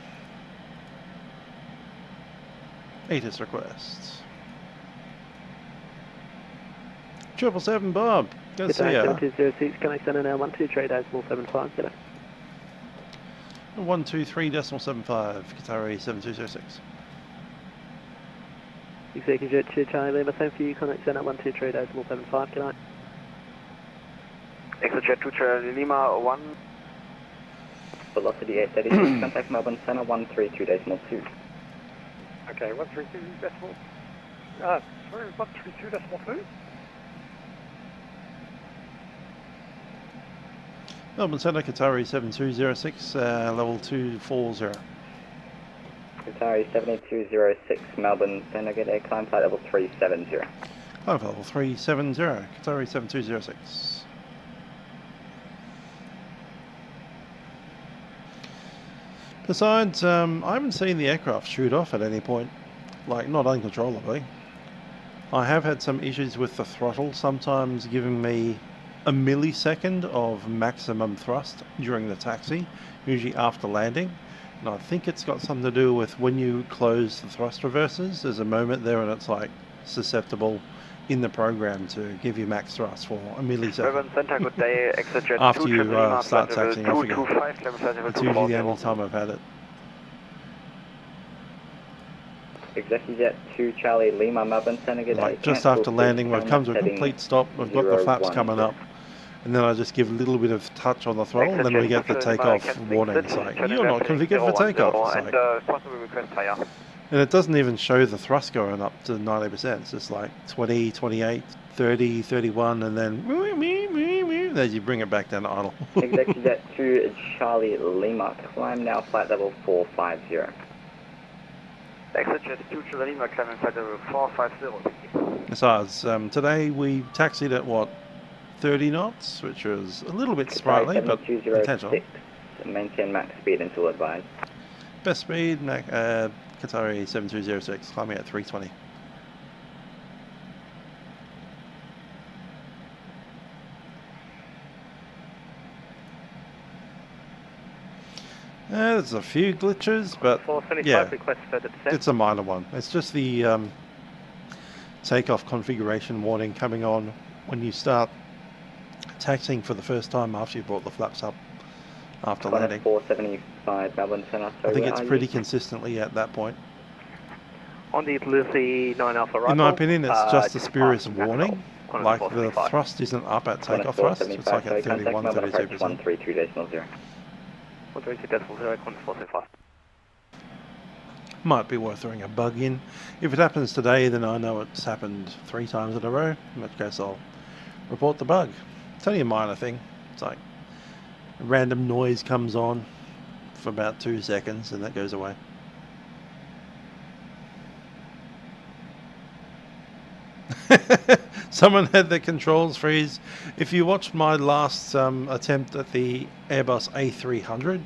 Speaker 1: ATIS requests. 777 Bob, good to see ya.
Speaker 14: 7206, can I send an 12.3.75, g'day.
Speaker 1: 123.75, Qatar 7206.
Speaker 14: Executive Jet 2 Charlie Lima, same for you, can I send an 123.75, g'day.
Speaker 4: Executive Jet 2 Charlie Lima, 1.
Speaker 6: Velocity 836, contact Melbourne Center 132.2.
Speaker 7: Okay, 132 decimal. Sorry, 132.2.
Speaker 1: Melbourne Center, Qatar 7206, level 240.
Speaker 6: Qatar 7206, Melbourne Center, get a climb flight level 370.
Speaker 1: Climb level 370, Qatar 7206. Besides, I haven't seen the aircraft shoot off at any point, like not uncontrollably. I have had some issues with the throttle, sometimes giving me a millisecond of maximum thrust during the taxi, usually after landing. And I think it's got something to do with when you close the thrust reversers, there's a moment there and it's like susceptible in the program to give you max thrust for a millisecond.
Speaker 4: Center, good day,
Speaker 1: After you start taxiing off again. That's usually the only time I've had it.
Speaker 6: Executive Jet 2 Charlie Lima, Melbourne Center, get
Speaker 1: like just after landing, we've come to a complete stop, we've got the flaps coming up, and then I just give a little bit of touch on the throttle, and then we get the takeoff warning. It's like, you're not configured for takeoff. It's like, and it doesn't even show the thrust going up to 90%. It's just like 20, 28, 30, 31, and then as you bring it back down to idle.
Speaker 6: Executive Jet 2 Charlie Lima, climb now flight level 450.
Speaker 4: Executive Jet 2 Charlie Lima, climbing flight level 450.
Speaker 1: Besides, today we taxied at what, 30 knots, which was a little bit sprightly, but intentional.
Speaker 6: Maintain max speed until advised.
Speaker 1: Best speed, Qatar 7206, climbing at 320. There's a few glitches, but yeah, it's a minor one. It's just the takeoff configuration warning coming on when you start taxiing for the first time after you brought the flaps up after landing.
Speaker 6: 475 Melbourne Center.
Speaker 1: I think it's pretty consistently at that point.
Speaker 14: On the Lucy 9 Alpha right.
Speaker 1: In my opinion, it's just a spurious warning. Like the thrust isn't up at takeoff thrust, it's like at 31, 32%.
Speaker 6: 132.0.
Speaker 14: 132.0,
Speaker 1: might be worth throwing a bug in. If it happens today, then I know it's happened 3 times in a row, in which case I'll report the bug. It's only a minor thing. It's like a random noise comes on for about 2 seconds and that goes away. Someone had the controls freeze. If you watched my last attempt at the Airbus A300,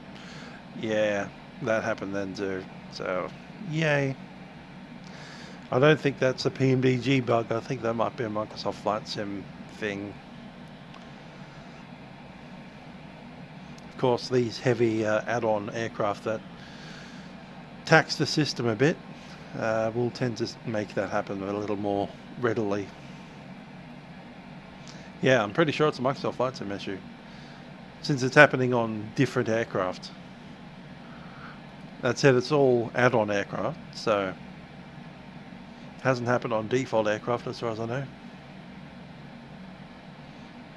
Speaker 1: yeah, that happened then too. So, yay. I don't think that's a PMDG bug. I think that might be a Microsoft Flight Sim thing. Of course, these heavy add-on aircraft that tax the system a bit will tend to make that happen a little more readily. Yeah, I'm pretty sure it's a Microsoft Flight Sim issue, since it's happening on different aircraft. That said, it's all add-on aircraft, so it hasn't happened on default aircraft as far as I know.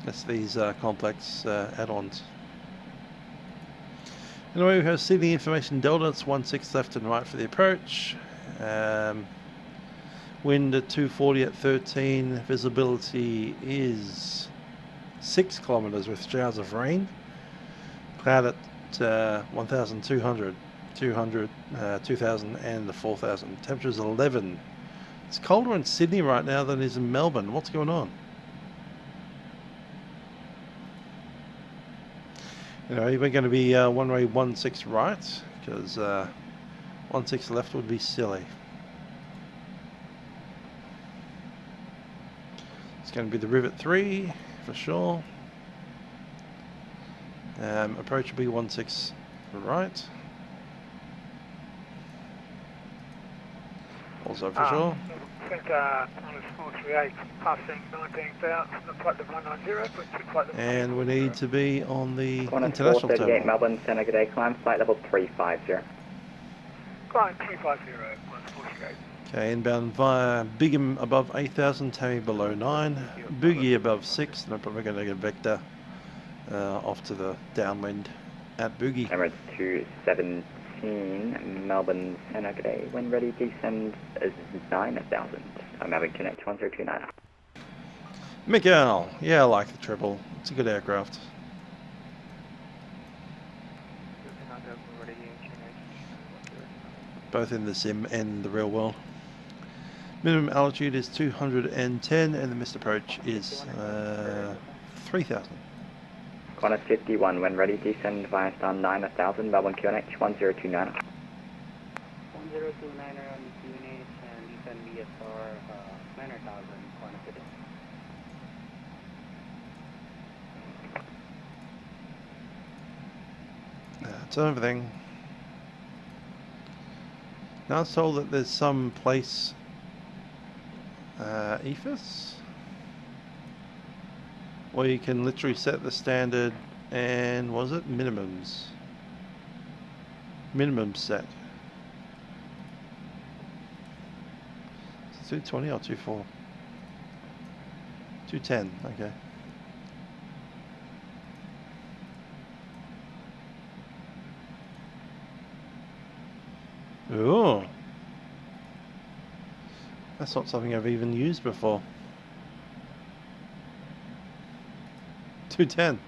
Speaker 1: It's these complex add-ons. Anyway, we have Sydney information Delta. It's 16 left and right for the approach. Wind at 240 at 13. Visibility is 6 kilometers with showers of rain. Cloud at 1,200, 200, 2,000 and 4,000. Temperature is 11. It's colder in Sydney right now than it is in Melbourne. What's going on? Anyway, we're going to be one-way 16 right, because 16 left would be silly. It's going to be the Rivet 3 for sure. Approach will be 16 right. Also for sure.
Speaker 7: -438, passing 19,000, flight level 190, flight level.
Speaker 1: And we need to be on the
Speaker 6: Qantas
Speaker 1: international
Speaker 6: 438
Speaker 1: terminal.
Speaker 6: Melbourne, Center, good day, climb flight level 350.
Speaker 7: Climb 350, 148.
Speaker 1: Okay, inbound via Bigham above 8,000, Tammy below 9, Boogie above 6, and I'm probably going to get Vector off to the downwind at Boogie.
Speaker 6: Emirates 217, Melbourne, Center, good day, when ready, descend is 9,000. I'm having connect 1029.
Speaker 1: Miguel, yeah, I like the triple. It's a good aircraft. Both in the sim and the real world. Minimum altitude is 210 and the missed approach is 3,000.
Speaker 6: Qantas 51, when ready, descend via star 9,000, Melbourne QNH 1029.
Speaker 17: 1029 on QNH and descend VSR 9,000, Qantas 50.
Speaker 1: That's everything. Now it's told that there's some place, EFIS, where you can literally set the standard and, was it, minimums? Minimum set. 220 or 24? 210, okay. Ooh. That's not something I've even used before. 210.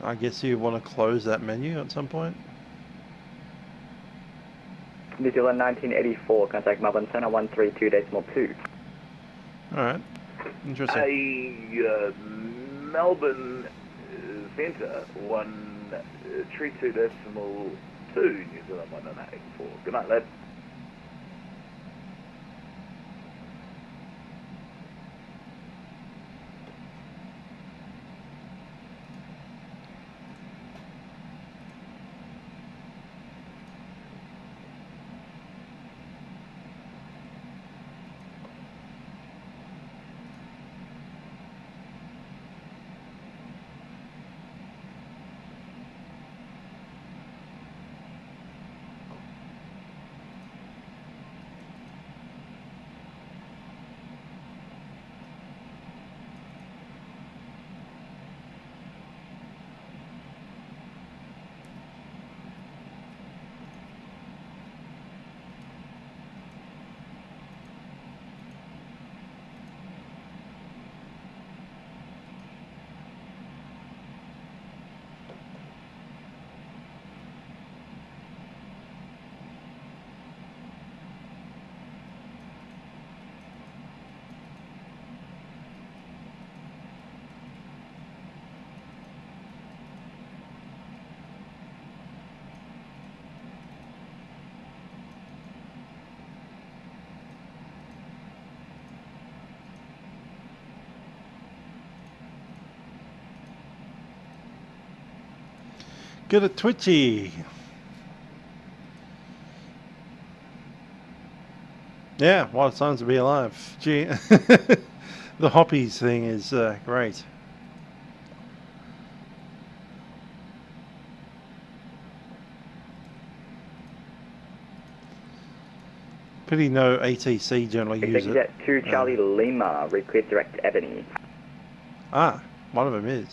Speaker 1: I guess you want to close that menu at some point.
Speaker 6: New Zealand 1984, contact Melbourne Center 132.2.
Speaker 1: Alright. Interesting.
Speaker 5: Melbourne Centre 132.2, New Zealand 1984. Good night, lad.
Speaker 1: Good at Twitchy. Yeah, what a time to be alive. Gee, the Hoppies thing is great. Pity no ATC generally use it.
Speaker 6: Executive 2 Charlie Lima, reclear direct Ebony.
Speaker 1: Ah, one of them is.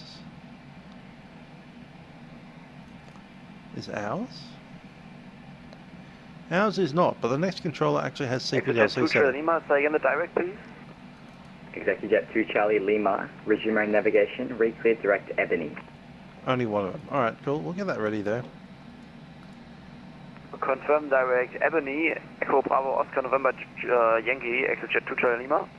Speaker 1: Is ours? Ours is not, but the next controller actually has CPDLC set.
Speaker 4: Lima, say again the direct, please.
Speaker 6: Executive 2 Charlie Lima, resume navigation, reclear direct Ebony.
Speaker 1: Only one of them. Alright, cool. We'll get that ready there.
Speaker 4: Confirm direct Ebony, Echo Bravo Oscar November Yankee, Executive 2 Charlie Lima.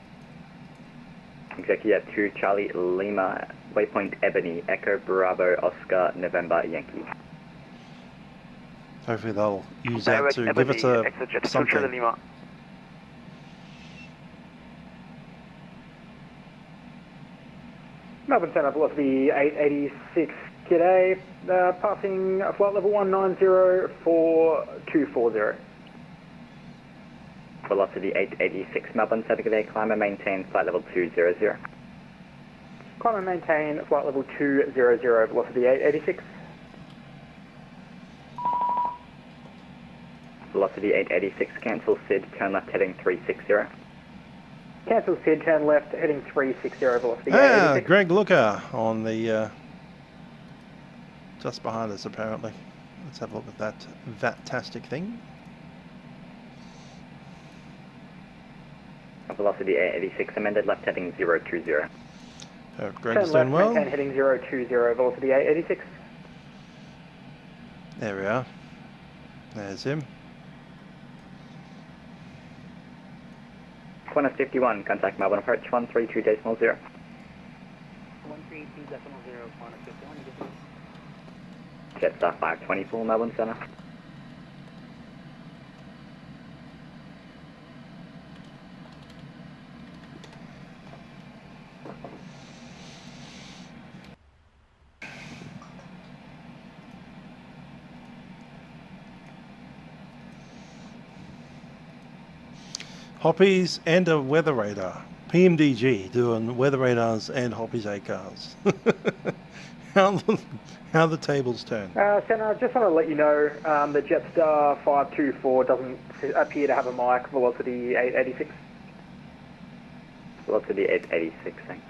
Speaker 6: Executive 2 Charlie Lima, waypoint Ebony, Echo Bravo Oscar November Yankee.
Speaker 1: Hopefully they'll use
Speaker 4: direct
Speaker 1: that to
Speaker 4: Ebony,
Speaker 1: give us
Speaker 4: Executive 2
Speaker 1: something.
Speaker 4: Charlie Lima.
Speaker 9: Melbourne Centre, velocity 886, g'day, passing flight level 1904240.
Speaker 18: Velocity 886, Melbourne Centre, g'day, climb and maintain flight level 200.
Speaker 9: Climb and maintain flight level 200, velocity 886.
Speaker 18: Velocity 886, cancel SID, turn left heading 360.
Speaker 9: Cancel SID, turn left heading 360, velocity 886.
Speaker 1: Greg Looker on the, just behind us apparently. Let's have a look at that Vatastic thing.
Speaker 18: Velocity 886, amended left heading 020.
Speaker 1: Greg's
Speaker 9: turn
Speaker 1: doing
Speaker 9: left,
Speaker 1: well.
Speaker 9: maintain heading 020, velocity 886.
Speaker 1: There we are. There's him.
Speaker 18: Qantas 51, contact Melbourne approach 132.0.
Speaker 17: 132.0, Qantas 51.
Speaker 18: Jetstar 524, Melbourne Centre.
Speaker 1: Hoppies and a weather radar. PMDG doing weather radars and Hoppies ACARs. how the tables turn.
Speaker 9: Centre, I just want to let you know that Jetstar 524 doesn't appear to have a mic, velocity 886.
Speaker 18: Velocity 886, thanks.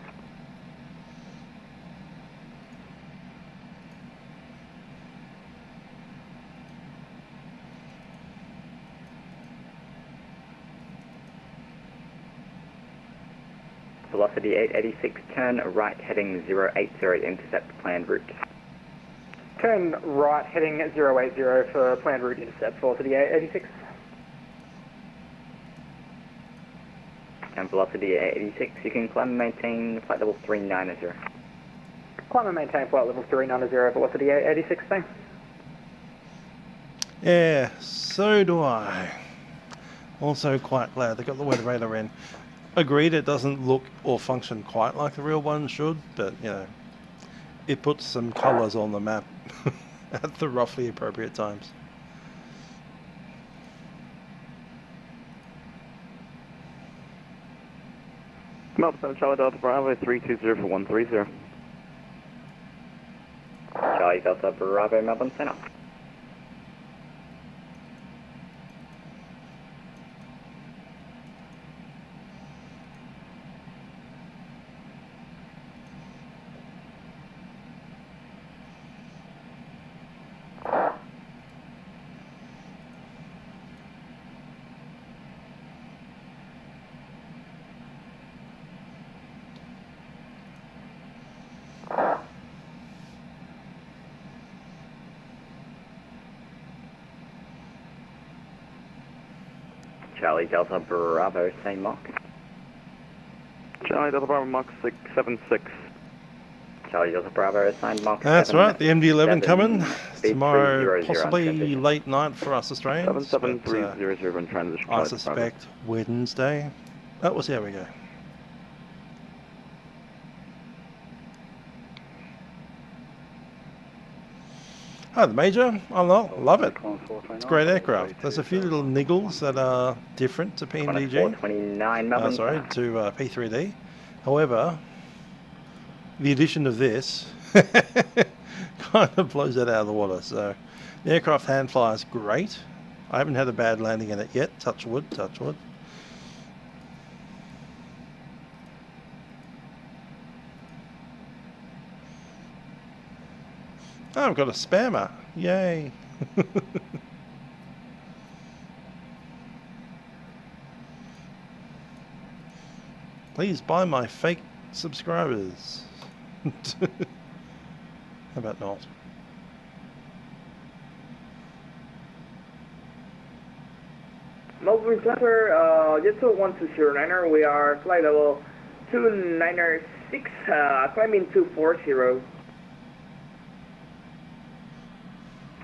Speaker 18: Velocity 886, turn right heading 080, intercept planned route.
Speaker 9: Turn right heading 080 for planned route intercept, velocity 886.
Speaker 18: And velocity 886, you can climb and maintain flight level 390.
Speaker 9: Climb and maintain flight level 390, velocity 886, thanks.
Speaker 1: Yeah, so do I. Also quite glad they got the weather radar in. Agreed, it doesn't look or function quite like the real one should, but you know, it puts some colours on the map at the roughly appropriate times.
Speaker 4: Melbourne, Charlie Delta Bravo 320 for 130.
Speaker 18: Charlie Delta Bravo, Melbourne Centre. Charlie Delta Bravo, same mark.
Speaker 4: Charlie Delta Bravo, Mark 676.
Speaker 18: Charlie Delta Bravo, assigned mark.
Speaker 1: That's right, the MD-11 coming tomorrow,
Speaker 18: 300
Speaker 1: possibly late night for us Australians.
Speaker 4: 77300 in transition.
Speaker 1: I suspect Wednesday. Oh, we'll see how we go. Oh, the Major, I love it. It's a great aircraft. There's a few little niggles that are different to PMDG.
Speaker 18: 429 Melbourne.
Speaker 1: Sorry, to P3D. However, the addition of this kind of blows that out of the water. So the aircraft hand flies great. I haven't had a bad landing in it yet. Touch wood, touch wood. Oh, I've got a spammer. Yay. Please buy my fake subscribers. How about not?
Speaker 12: Melbourne Center, Jetso 1209er, we are flight level 296, climbing 240.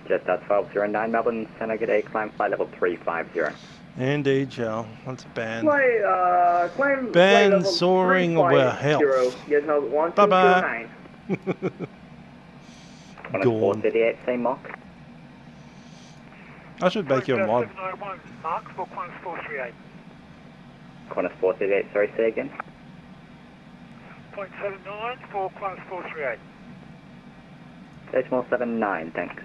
Speaker 18: Jetstar 1209 Melbourne Centre, good day, climb flight level 350.
Speaker 1: Indeed, shall. That's banned.
Speaker 12: Climb
Speaker 1: Ban
Speaker 12: level
Speaker 1: soaring will help.
Speaker 12: 350. Get help
Speaker 1: Bye-bye.
Speaker 12: 1209.
Speaker 1: Gone.
Speaker 6: 438, same mark.
Speaker 1: I should make you a mod.
Speaker 7: 791, Mark, for Qantas 438.
Speaker 6: Qantas 438, sorry, say again.
Speaker 7: 0.79 for Qantas 438.
Speaker 6: Decimal 79, thanks.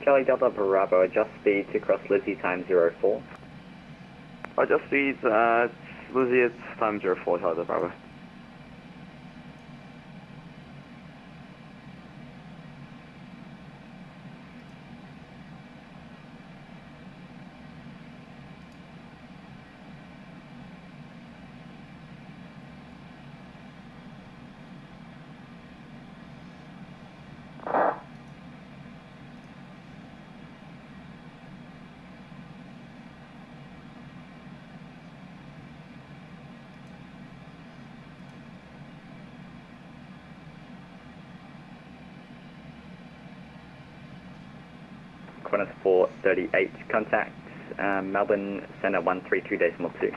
Speaker 6: Charlie Delta Bravo, adjust speed to cross Lizzie time 04.
Speaker 19: Adjust speed, Lizzie, it's time 04, Charlie Delta Bravo.
Speaker 6: Qantas 438, contact Melbourne Centre 132.2.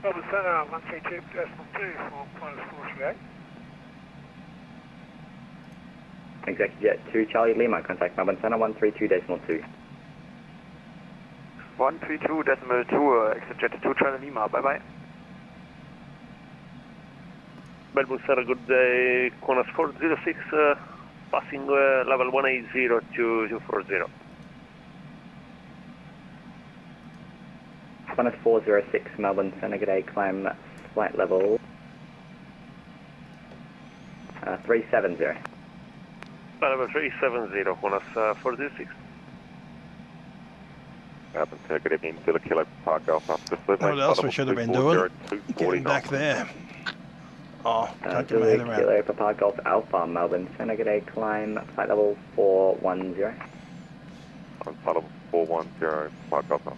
Speaker 7: Melbourne Centre 132.2 for Qantas 438.
Speaker 6: Executive Jet 2 Charlie Lima, contact Melbourne Centre 132.2.
Speaker 4: 132.2, exit Jet 2 Charlie Lima, bye bye.
Speaker 8: Melbourne Centre, good day. Qantas 406, passing level 180 to 240.
Speaker 6: Qantas 406, Melbourne Centre, good day, climb flight level 370.
Speaker 8: Level 370, Qantas 406.
Speaker 20: Melbourne Centre, good evening, Zilla Kilo Park Alpha.
Speaker 1: What else we should have been doing? Getting back there. Oh, can't get my head around.
Speaker 6: Kilo Papa Golf Alpha, Melbourne Centre, good day, climb flight level 410.
Speaker 20: On flight level 410, Park Alpha.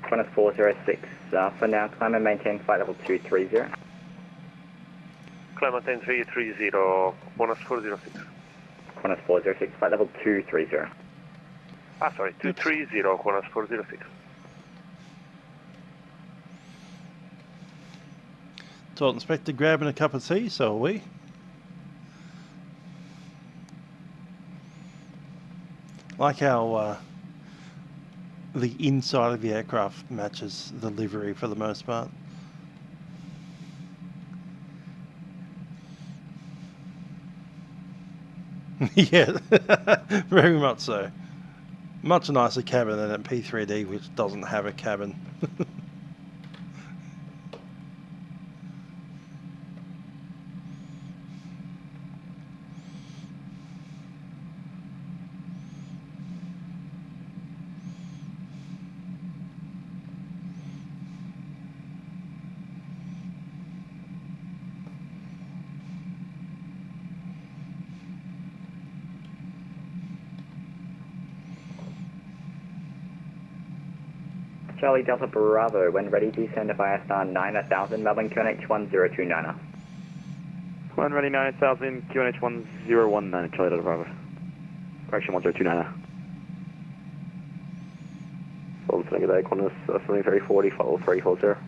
Speaker 6: Qantas 406, for now, climb and maintain flight level 230.
Speaker 8: Climb maintain 330, Qantas 406.
Speaker 6: Qantas 406, flight level 230.
Speaker 8: Sorry, 230, Qantas 406.
Speaker 1: So Inspector grabbing a cup of tea, so are we. Like how the inside of the aircraft matches the livery for the most part. Yeah, very much so. Much nicer cabin than at P3D, which doesn't have a cabin.
Speaker 6: Charlie Delta Bravo, when ready, descend to ISR 9000, Melbourne QNH 1029.
Speaker 19: When ready, 9000, QNH 1019, Charlie Delta Bravo. Correction 1029.
Speaker 15: Melbourne Centre, good day, Qantas 7340, flight 340.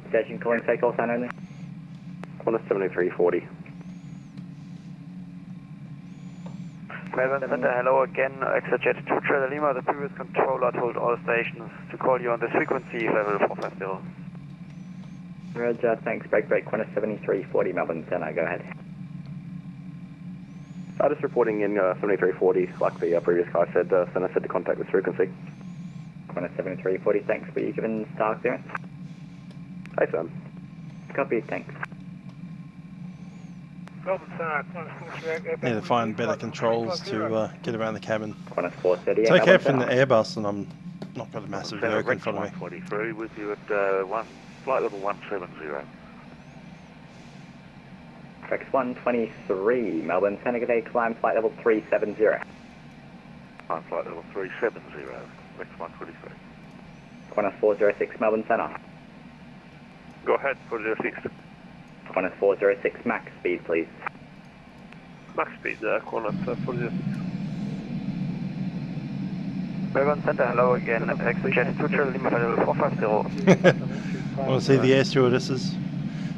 Speaker 6: Station calling takeoff sign only.
Speaker 15: Qantas 7340.
Speaker 4: Melbourne Centre, hello again, exit Jet 2 Charlie Lima. The previous controller told all stations to call you on this frequency, level 450.
Speaker 6: Roger, thanks, break, Qantas 7340, Melbourne Centre, go ahead.
Speaker 15: Just reporting in 7340, like the previous guy said, Centre said to contact this frequency.
Speaker 18: Qantas 7340, thanks. Were you given star clearance?
Speaker 15: Hi, Sam.
Speaker 18: Copy, thanks.
Speaker 7: Melbourne Center, Qantas 438.
Speaker 1: Need to find better controls to get around the cabin.
Speaker 18: Qantas 438.
Speaker 1: It's okay from the Airbus, and I'm not got a massive yoke in front of me.
Speaker 5: 123 with you at flight level 170.
Speaker 18: Rex 123, Melbourne Center, good day, climb flight level 370.
Speaker 5: I'm flight level 370, Rex 123.
Speaker 18: Qantas 406, Melbourne Center.
Speaker 8: Go ahead, 406.
Speaker 18: Qantas 406, max speed, please.
Speaker 8: Max speed, Qantas 406.
Speaker 4: Melbourne Center, hello again. Exit 2 Charlie Lima, level 450.
Speaker 1: I want to see the air stewardesses.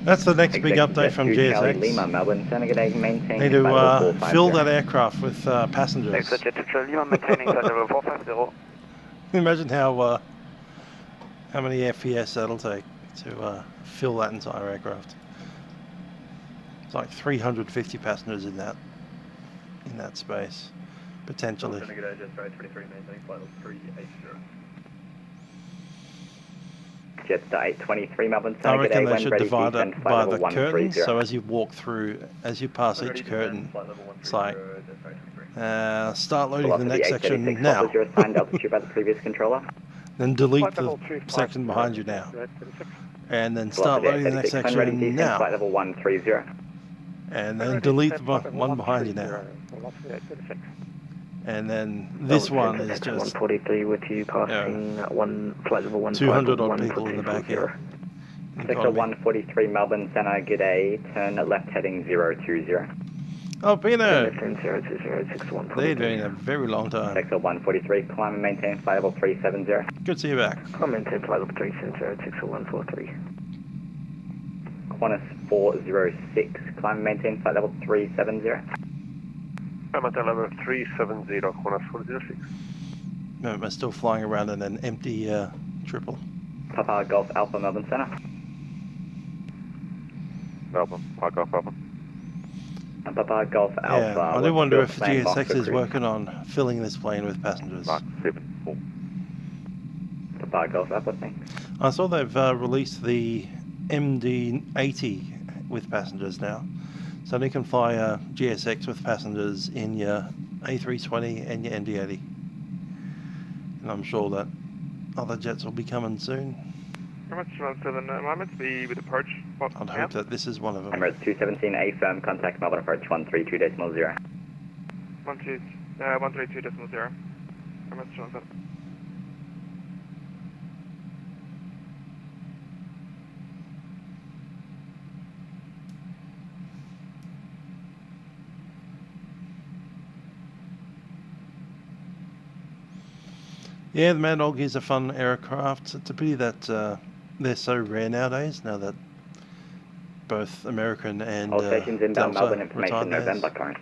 Speaker 1: That's the next big update from GSX.
Speaker 18: Lima, Melbourne Center, good day, maintain
Speaker 1: Need to fill that aircraft with passengers.
Speaker 4: Exit 2 Charlie Lima, maintaining level 450.
Speaker 1: Can you imagine how many FPS that'll take to fill that entire aircraft? It's like 350 passengers in that space, potentially.
Speaker 18: Jetstar 823, Melbourne Center,
Speaker 1: I
Speaker 18: good
Speaker 1: reckon
Speaker 18: day,
Speaker 1: they
Speaker 18: when
Speaker 1: should
Speaker 18: ready,
Speaker 1: divide
Speaker 18: descend
Speaker 1: it
Speaker 18: flight
Speaker 1: by
Speaker 18: level
Speaker 1: the curtain,
Speaker 18: 130.
Speaker 1: so as you walk through, as you pass each curtain, it's like, start loading the next section now.
Speaker 18: Your assigned altitude by the previous controller.
Speaker 1: Then delete the section behind you now. And then start loading the next section now.
Speaker 18: Flight level 130.
Speaker 1: And then delete the one behind you now. And then this one is just
Speaker 6: 143 with you passing flight level 1.
Speaker 1: 200 odd people in the back here.
Speaker 18: Sector 143 Melbourne Center, good day, turn left heading 020.
Speaker 1: Oh, Pino!
Speaker 6: 02061.
Speaker 1: They're doing a very long time.
Speaker 18: Sector 143, climb and maintain flight level 370.
Speaker 1: Good to see you back.
Speaker 6: Climb and maintain flight level 370, 6143.
Speaker 18: Qantas 406, climb and maintain flight level 370.
Speaker 8: I'm at level 370, Qantas 406.
Speaker 1: No, we're still flying around in an empty triple.
Speaker 18: Papa Golf Alpha, Melbourne Center.
Speaker 20: Melbourne, Park Golf Alpha.
Speaker 18: Papa Golf Alpha.
Speaker 1: Yeah, I do wonder if GSX is working on filling this plane with passengers.
Speaker 20: Mark 74.
Speaker 18: Papa Golf Alpha, thanks.
Speaker 1: I saw they've released the MD-80 with passengers now. So you can fly GSX with passengers in your A320 and your MD-80. And I'm sure that other jets will be coming soon.
Speaker 19: Emirates 7, am meant to be with approach?
Speaker 1: I'd hope that this is one of them.
Speaker 18: Emirates 217A, firm contact Melbourne approach 132.0.
Speaker 19: 132.0. Emirates 7.
Speaker 1: Yeah, the Mad Dog is a fun aircraft. It's a pity that they're so rare nowadays, now that both American and
Speaker 18: all stations inbound
Speaker 1: Delta
Speaker 18: Melbourne information
Speaker 1: retired
Speaker 18: November current.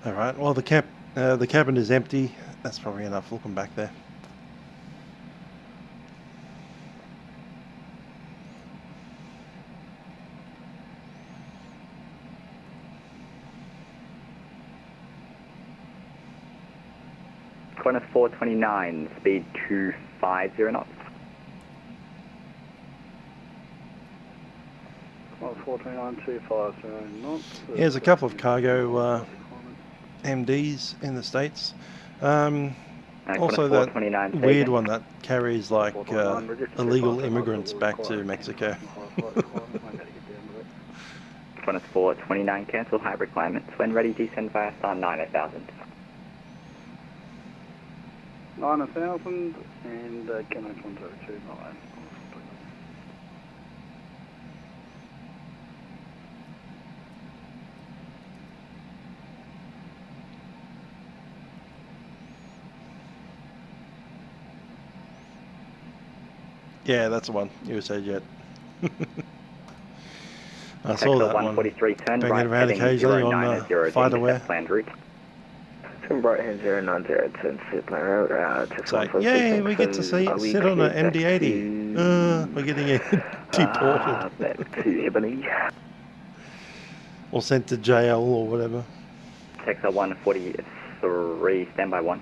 Speaker 1: All right. Well, the cabin is empty. That's probably enough looking back there.
Speaker 18: Qantas 429, speed 250 knots.
Speaker 6: Qantas 429, 250 knots.
Speaker 1: Here's a couple of cargo MDs in the States. Also that weird one that carries like illegal immigrants back to Mexico.
Speaker 18: Qantas 429, cancel hybrid requirements. When ready, descend via star 9000.
Speaker 6: 9000 and Cameron 1029.
Speaker 1: Yeah, that's the one. USA Jet. I saw that one.
Speaker 15: 143, turn
Speaker 1: banging
Speaker 15: right,
Speaker 1: around
Speaker 15: heading
Speaker 1: occasionally
Speaker 15: 09
Speaker 1: on
Speaker 15: at 0,
Speaker 1: FlightAware.
Speaker 15: plan route.
Speaker 6: Turn right hand 090, turn set plan route,
Speaker 1: It's like, yay, we get to see it sit on an MD-80. We're getting it deported.
Speaker 6: Back to Ebony.
Speaker 1: Or sent to jail or whatever.
Speaker 15: Takeoff 143, standby 1.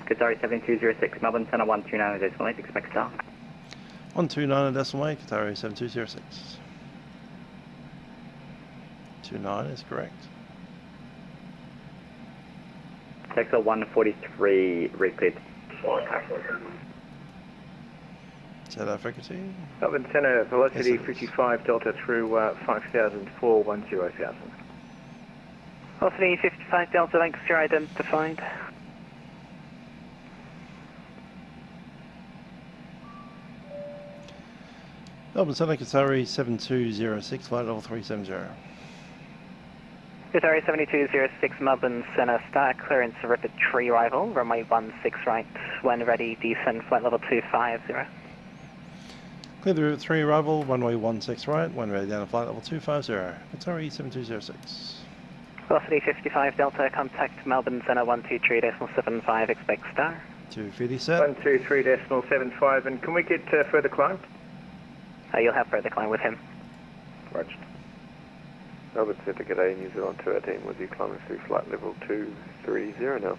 Speaker 15: Qatar 7206, Melbourne Center 129.8, expect star.
Speaker 1: 129.8, Qatar 7206. 29 is correct.
Speaker 15: Takeoff 143, red cleared.
Speaker 1: South Africa team.
Speaker 21: Melbourne Center, velocity 55 Delta through 5,000, 410,000.
Speaker 11: Velocity 55 Delta, Lancaster identified.
Speaker 1: Melbourne Center, Qatar 7206, flight level 370.
Speaker 11: Qatar 7206, Melbourne Center, start clearance of rapid tree arrival, runway 16 right, when ready, descend flight level 250.
Speaker 1: Clear the route 3 arrival, runway 16 right, when ready down to flight level 250, Qatar 7206.
Speaker 11: Velocity 55 Delta, contact Melbourne Center 123.75, expect star.
Speaker 1: 250 set.
Speaker 21: 123.75, and can we get further climb?
Speaker 11: You'll have further climb with him.
Speaker 20: Roger. Melbourne Center, g'day, New Zealand 218, with you climbing through flight level 230 now.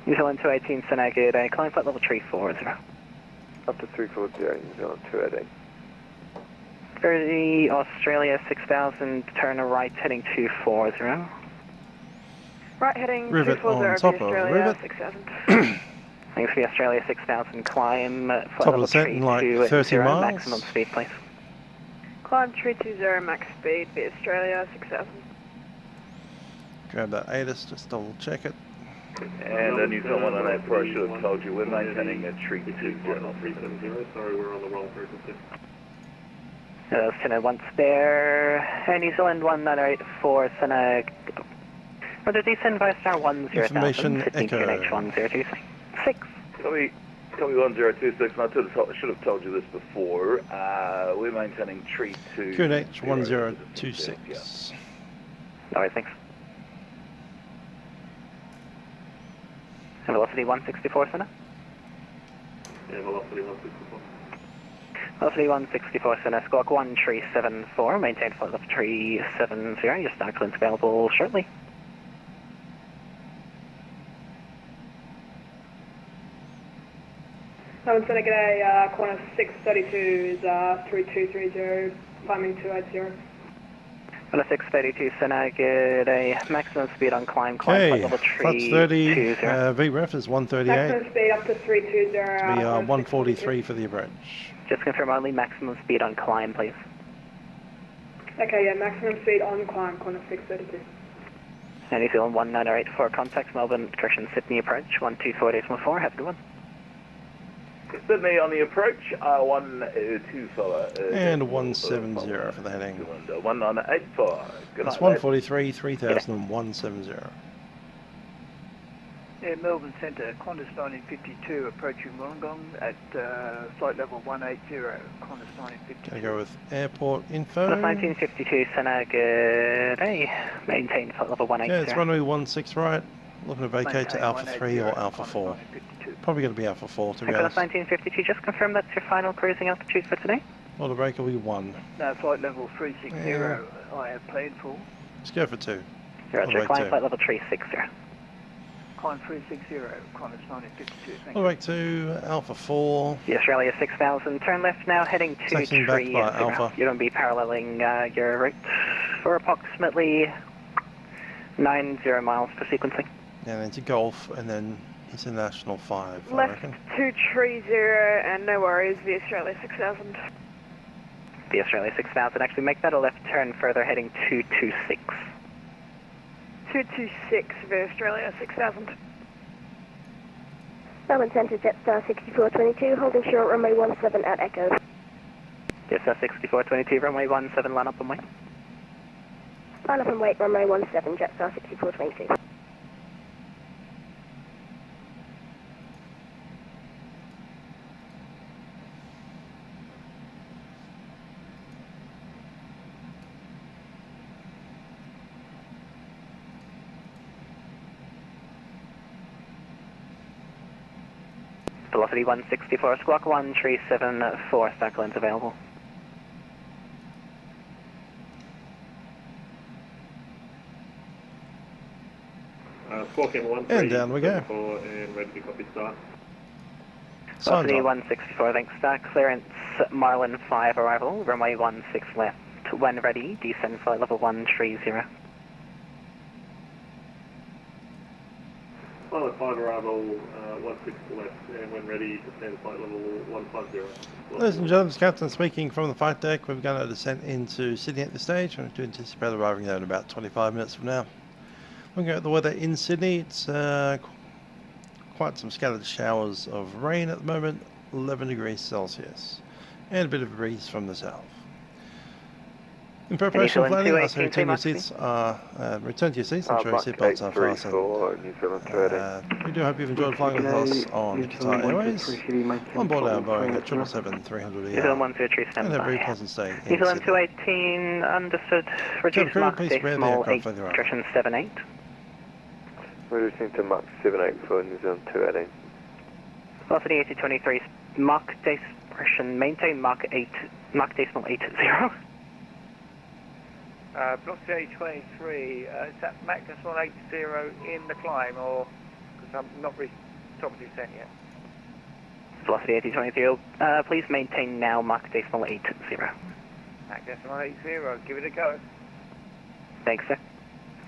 Speaker 11: New Zealand 218, Center, g'day, climb flight level 340.
Speaker 20: Up to 340, New Zealand 218.
Speaker 11: 30, Australia 6000, turn right, heading 240.
Speaker 22: Right, heading
Speaker 1: Rivet
Speaker 22: 240,
Speaker 1: on top of
Speaker 22: Australia
Speaker 1: Rivet.
Speaker 22: 6000.
Speaker 11: Thanks for the Australia 6000, climb flight
Speaker 1: Top of
Speaker 11: level
Speaker 1: the set in like
Speaker 11: 320,
Speaker 1: 30 miles.
Speaker 11: maximum speed, please.
Speaker 22: Climb 320, max speed, via Australia 6000.
Speaker 1: Grab that ATIS, just double check it.
Speaker 5: And New Zealand 118, I should have told you, we're maintaining a tree 2 journal.
Speaker 23: 370, sorry, we're on the wrong frequency.
Speaker 11: Center once there, New Zealand 1984, Center, whether descend via star 10,000,
Speaker 1: Information
Speaker 11: Sydney
Speaker 1: echo.
Speaker 11: QNH 1026.
Speaker 5: Copy 1026, and I should have told you this before. We're maintaining tree 2.
Speaker 1: QNH 1026.
Speaker 5: Yeah.
Speaker 11: Alright, thanks. And velocity 164, Center?
Speaker 23: Yeah, velocity 164.
Speaker 11: Velocity 164, Center, squawk 1374, maintain flight level 370, your start clearance available shortly.
Speaker 22: Melbourne Center, g'day, corner 632 is 3230, climbing 280.
Speaker 11: On a 632 Center, get a maximum speed on climb
Speaker 1: Okay,
Speaker 11: flight level
Speaker 1: flights 30, VREF is 138.
Speaker 22: Maximum speed up to 320.
Speaker 1: It'll be 143 for the approach.
Speaker 11: Just confirm only maximum speed on climb, please.
Speaker 22: Okay, yeah, maximum speed on climb, corner 632.
Speaker 11: And New Zealand 1984, contact Melbourne, correction, Sydney approach, 124.4, have a good one.
Speaker 5: Sydney on the approach, 125.
Speaker 1: And 170 for the heading.
Speaker 5: 1985. Good
Speaker 1: That's
Speaker 5: night,
Speaker 1: 143, 3000 and 170.
Speaker 24: Yeah, Melbourne Centre, Qantas 1952, approaching Wollongong at flight level 180, Qantas 1952.
Speaker 1: Gonna go with airport info.
Speaker 11: Qantas 1952, Center, good day. Maintain flight level 180.
Speaker 1: Yeah, it's runway 16 right. Looking to vacate to Alpha 3 or Alpha 4. Probably going to be Alpha 4 to be
Speaker 11: Qantas
Speaker 1: honest.
Speaker 11: 1952, just confirm that's your final cruising altitude for today?
Speaker 1: Well, the break will be 1.
Speaker 24: No, flight level 360,
Speaker 1: Yeah.
Speaker 24: I have planned for.
Speaker 1: Let's go for 2.
Speaker 11: Roger, climb flight level 360.
Speaker 24: Climb 360, Qantas 1952, thank
Speaker 1: All
Speaker 24: you.
Speaker 1: right to Alpha 4.
Speaker 11: The Australia 6000, turn left now, heading to
Speaker 1: Taking back by Alpha.
Speaker 11: You're going to be paralleling your route for approximately 90 miles per sequencing.
Speaker 1: And then to Golf, and then International 5, I
Speaker 22: Left
Speaker 1: reckon.
Speaker 22: 230, and no worries, the Australia 6000.
Speaker 11: The Australia 6000, actually make that a left turn further, heading 226.
Speaker 22: 226, the Australia 6000.
Speaker 25: Melbourne Centre, Jetstar 6422, holding short runway 17 at Echo.
Speaker 11: Jetstar 6422, runway 17, line up and wait.
Speaker 25: Line up and wait, runway 17, Jetstar 6422.
Speaker 2: Velocity 164, squawk 1374, start clearance available.
Speaker 23: Squawking 1374
Speaker 1: and down we go.
Speaker 23: And ready to copy start.
Speaker 2: Velocity 164, thanks, start clearance, Marlin 5 arrival, runway 16 left. When ready, descend flight level 130.
Speaker 23: Pilot 5 arrival, 16 left, and when ready, descend flight level 150.
Speaker 1: Ladies and gentlemen, Captain speaking from the flight deck. We've begun our descent into Sydney at this stage. I do anticipate arriving there in about 25 minutes from now. Looking at the weather in Sydney, it's quite some scattered showers of rain at the moment, 11 degrees Celsius, and a bit of a breeze from the south. In preparation for landing, I say return to your seats. Return to your seats. I'm sure your seatbelts are fastened. We do hope you've enjoyed flying with us on Qatar Airways on board our Boeing at 777-300ER, and have a very pleasant stay in
Speaker 2: New Zealand
Speaker 1: Sydney.
Speaker 2: 218, understood. Reduce Mach decimal 8, direction 78.
Speaker 20: Reducing to Mach 78 for New Zealand 218.
Speaker 2: Velocity 8023, Mach dispersion, maintain Mach 8, Mach decimal 80.
Speaker 24: Velocity 23, is that Mach decimal 80 in the climb, or, because I'm not really top of descent yet?
Speaker 2: Velocity 8023, please maintain now Mach decimal 80.
Speaker 24: Mach decimal 80, give it a go.
Speaker 2: Thanks, sir.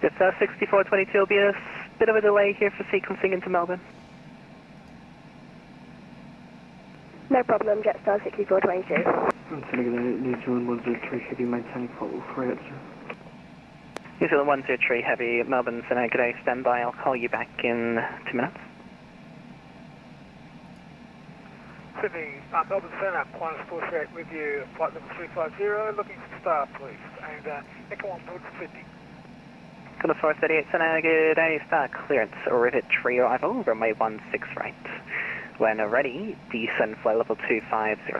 Speaker 2: Just 6422 will be a bit of a delay here for sequencing into Melbourne.
Speaker 25: No problem, Jetstar 6422.
Speaker 6: New Zealand 103 Heavy, maintaining flight level 3 at 0.
Speaker 2: New Zealand 103 Heavy, Melbourne Center, good day, stand by, I'll call you back in 2 minutes.
Speaker 7: Sydney, Melbourne Center, Qantas 438 with you, flight level 350, looking for start please, and Echo on board for Sydney.
Speaker 2: Qantas 438 Center, good day, start clearance, rivet tree arrival, runway 16 right. When ready, descend flight level 250.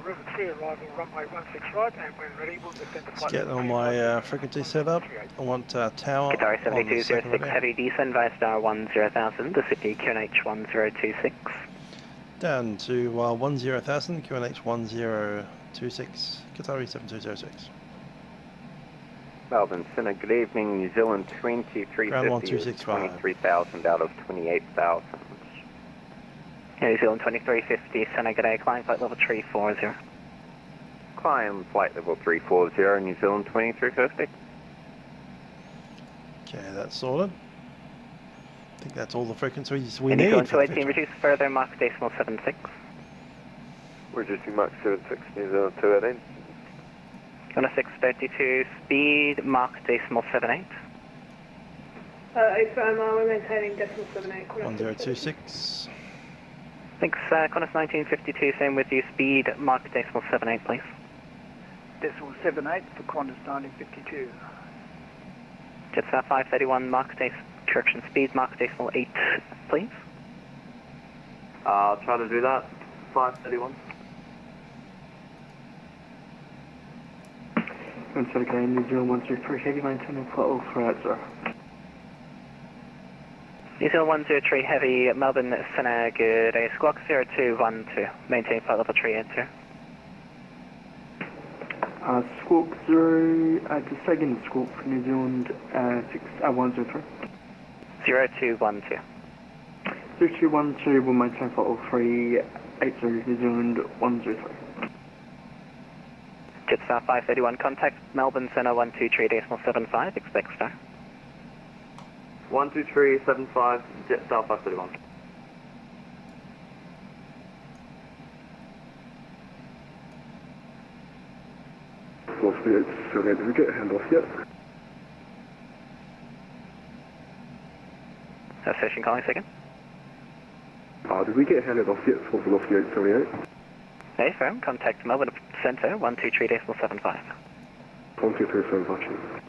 Speaker 7: Rivet tree arrival, runway 16 right, and when ready, we'll descend to
Speaker 1: Let's
Speaker 7: flight
Speaker 1: get
Speaker 7: level
Speaker 1: all my frequency set up. I want tower
Speaker 2: Qatar
Speaker 1: on the second
Speaker 2: 7206 heavy, descend via star 10000, the Sydney QNH 1026.
Speaker 1: Down to 10,000, QNH 1026, Qatar 7206.
Speaker 3: Melbourne Center, good evening. New Zealand 2350 is 23,000 out of 28,000.
Speaker 2: New Zealand 2350, Center, good day, climb flight level 340.
Speaker 3: Climb flight level 340, New Zealand 2350.
Speaker 1: Okay, that's sorted. I think that's all the frequencies we
Speaker 2: New
Speaker 1: need.
Speaker 2: Zealand 218, reduce further Mach decimal 76.
Speaker 20: Reducing Mach 76, New Zealand 218.
Speaker 2: On a 632, speed Mach decimal 78.
Speaker 22: Affirm, we're maintaining decimal 78.
Speaker 1: 1026.
Speaker 2: Thanks, Qantas 1952, same with you, speed Mach decimal 78, please.
Speaker 24: Decimal 78 for Qantas 1952.
Speaker 2: Jetstar 531, Mach correction, speed Mach decimal 8, please.
Speaker 4: I'll try to do that, 531.
Speaker 6: New Zealand 103 Heavy, maintaining flight level 3 at 0.
Speaker 2: New Zealand 103 Heavy, Melbourne Center, good day, squawk 0212, maintain flight level 3 at 0.
Speaker 6: Squawk 0, just again squawk for New Zealand 103.
Speaker 2: 0212.
Speaker 6: 0212 will maintain flight level 3 80, New Zealand 103.
Speaker 2: Jetstar 531, contact Melbourne Center 123.75, expect star.
Speaker 4: 12375, Jetstar 531.
Speaker 10: Did we get a handoff yet?
Speaker 2: Station calling second.
Speaker 10: Did we get handed off yet for Velocity 878?
Speaker 2: Hey, firm, contact Melbourne Center 123.75.
Speaker 10: 123.75.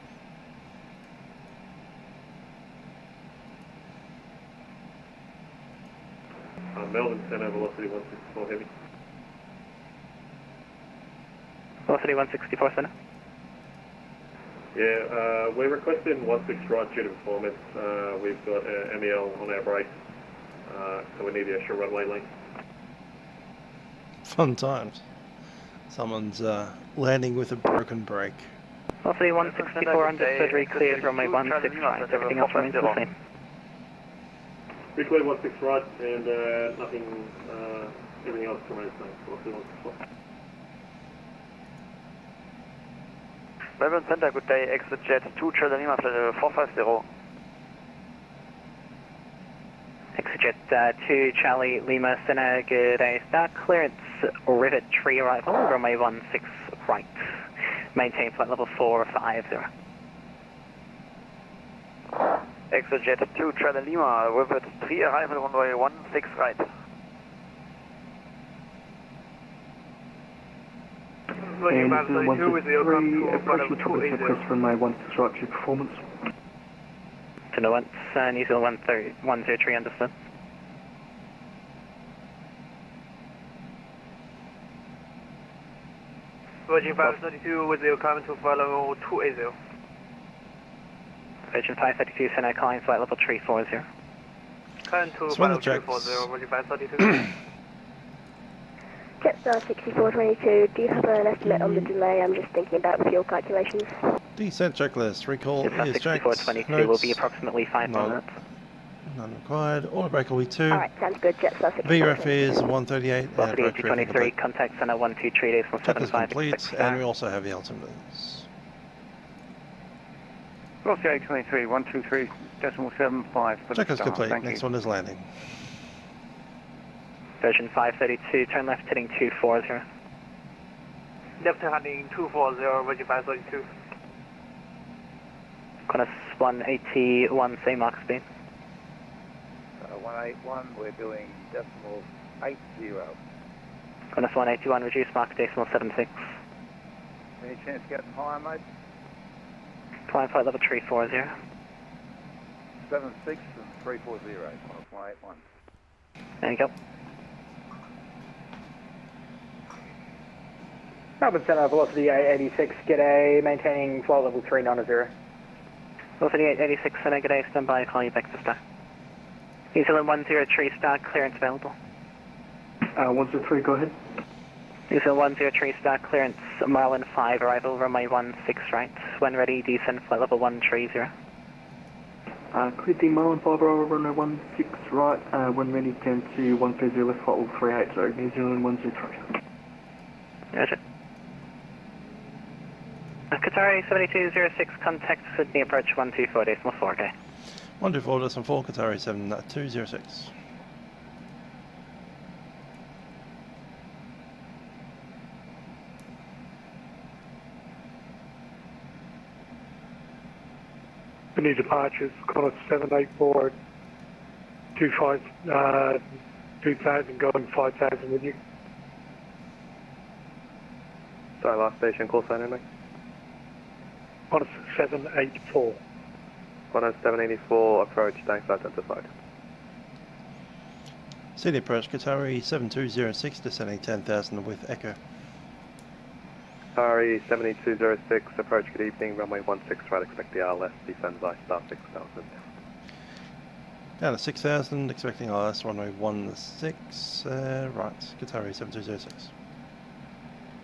Speaker 23: Melbourne Center, velocity 164 heavy.
Speaker 2: Velocity 164 Center.
Speaker 23: Yeah, we're requesting 16 right due to performance. We've got MEL on our brakes. so we need the extra runway length.
Speaker 1: Fun times. Someone's landing with a broken brake.
Speaker 2: Velocity 164 understood, re-cleared, runway 16 right, everything else remains the same.
Speaker 23: Re-cleared 16 right, and nothing, everything else remains the same. Velocity 164.
Speaker 4: Melbourne Center, good day, exit jet 2 Charlie Lima, 450.
Speaker 2: Exit jet 2 Charlie Lima Center, good day, start clearance, rivet tree arrival, runway 16 right. Maintain flight level 450.
Speaker 4: Exit jet 2 Charlie Lima, rivet tree arrival, runway 16 right.
Speaker 6: And 163, approaching top of the southwest runway 16 right to performance.
Speaker 2: To know once, New Zealand 103 understood.
Speaker 7: Virgin 532 with the climb to flight level 280.
Speaker 2: Virgin 532, center climb flight level 340.
Speaker 7: Climb to flight level 340, Virgin 532.
Speaker 25: Jetstar 6422, do you have an estimate on the delay? I'm just thinking about fuel calculations.
Speaker 1: Descent checklist. Recall
Speaker 2: Jetstar
Speaker 1: is
Speaker 2: 6422 will be approximately 5 minutes.
Speaker 1: None required. Auto brake will be 2.
Speaker 25: Alright, sounds good. Jetstar 6422.
Speaker 1: VREF is 138.
Speaker 2: Velocity 8023, contact center 123 days from
Speaker 1: Checklist
Speaker 2: 75.
Speaker 1: complete, and we also have the altimeters.
Speaker 24: Velocity 823, 123.75.
Speaker 1: Checklist complete. Next one is landing.
Speaker 2: Virgin 532, turn left heading 240.
Speaker 7: Left heading 240, Virgin 532.
Speaker 2: Qantas 181, same mark speed.
Speaker 9: 181, we're doing decimal 80.
Speaker 2: Qantas 181, reduce mark decimal 76.
Speaker 9: Any chance of getting higher, mate?
Speaker 2: Climb flight level 340.
Speaker 9: 76 and 340, Qantas 181.
Speaker 2: There you go.
Speaker 13: Melbourne Centre, velocity 886, g'day, maintaining flight level 390.
Speaker 2: Velocity 886, Centre, g'day, stand by, call you back to start. New Zealand 103, start, clearance available.
Speaker 6: 103, go ahead.
Speaker 2: New Zealand 103, start, clearance, mile and 5, arrival, runway 16 right. When ready, descend, flight level 130.
Speaker 6: Clear the mile and 5, arrival, runway 16 right, when ready, turn to 130, left flight level 380, New Zealand 103.
Speaker 2: Roger. Qatar 7206, contact Sydney approach 124 decimal 4K.
Speaker 1: 124 decimal 4, Qatar 7206.
Speaker 7: Any departures, Qantas 784, 2000 going 5000 with you.
Speaker 23: Sorry, last station, call sign in, mate.
Speaker 7: Qantas 784.
Speaker 23: Qantas 784, approach, thanks, identified.
Speaker 1: Sydney approach, Qatari 7206, descending 10,000 with Echo.
Speaker 23: Qatari 7206, approach, good evening, runway 16 right, expect the RLS, descend by star 6000.
Speaker 1: Down to 6,000, expecting RLS, runway 16, right, Qatari 7206.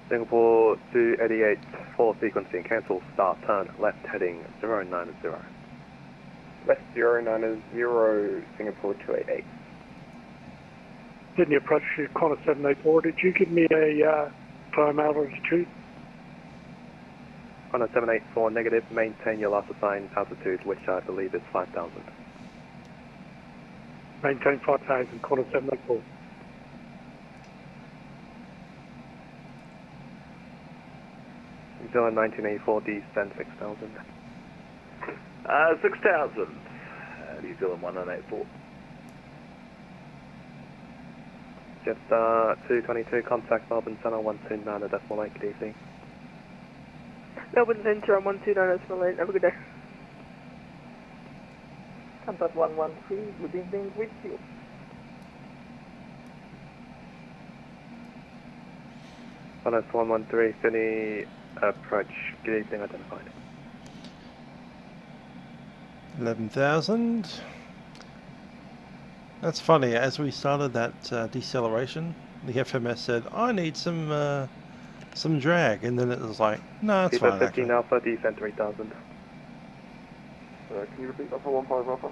Speaker 23: Singapore 288, follow sequencing, cancel, start, turn, left heading 090.
Speaker 3: Left 090, Singapore 288.
Speaker 7: Sydney approach to Qantas 784. Did you give me a climb altitude?
Speaker 23: Qantas 784, negative, maintain your last assigned altitude, which I believe is 5,000.
Speaker 7: Maintain 5,000, Qantas 784.
Speaker 23: New Zealand 1984, descend 6,000.
Speaker 5: 6,000. New Zealand 1984.
Speaker 23: Jetstar 222, contact Melbourne Centre 129.8, good evening.
Speaker 14: Melbourne Centre on 129.8, have a good day. Contact 113, good evening, with you.
Speaker 23: Qantas 113, Sydney approach, good evening, identified.
Speaker 1: 11,000. That's funny. As we started that deceleration, the FMS said, "I need some drag," and then it was like, "No, it's fine."
Speaker 20: 15 Alpha, descent 3000.
Speaker 23: Can you repeat that for 15 Alpha?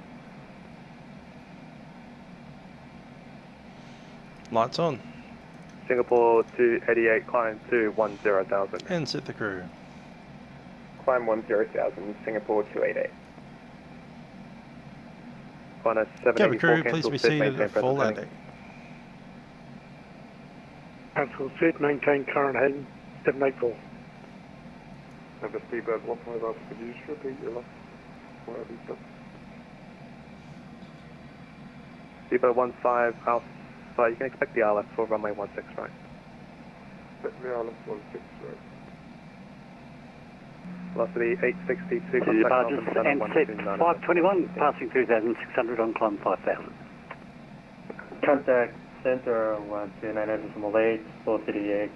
Speaker 1: Lights on.
Speaker 20: Singapore 288, climb to 10,000.
Speaker 1: And set the crew.
Speaker 3: Climb 10,000, Singapore 288.
Speaker 20: Qantas
Speaker 1: Cabin
Speaker 20: 784,
Speaker 1: crew, please
Speaker 20: cancel
Speaker 1: be
Speaker 20: set,
Speaker 1: seated
Speaker 20: maintain
Speaker 1: at full
Speaker 20: present heading.
Speaker 1: landing.
Speaker 7: Cancel set, maintain current heading, 784.
Speaker 23: Have a speedbird 15 Alpha, could you just repeat your last word you said?
Speaker 20: Speedbird 15 Alpha, you can expect the RLS for runway 16 right.
Speaker 23: Expect the RLS 16 right.
Speaker 20: Velocity 862,
Speaker 8: Departures and set 521, passing 2,600 on climb 5,000.
Speaker 12: Contact center 129.8, velocity H.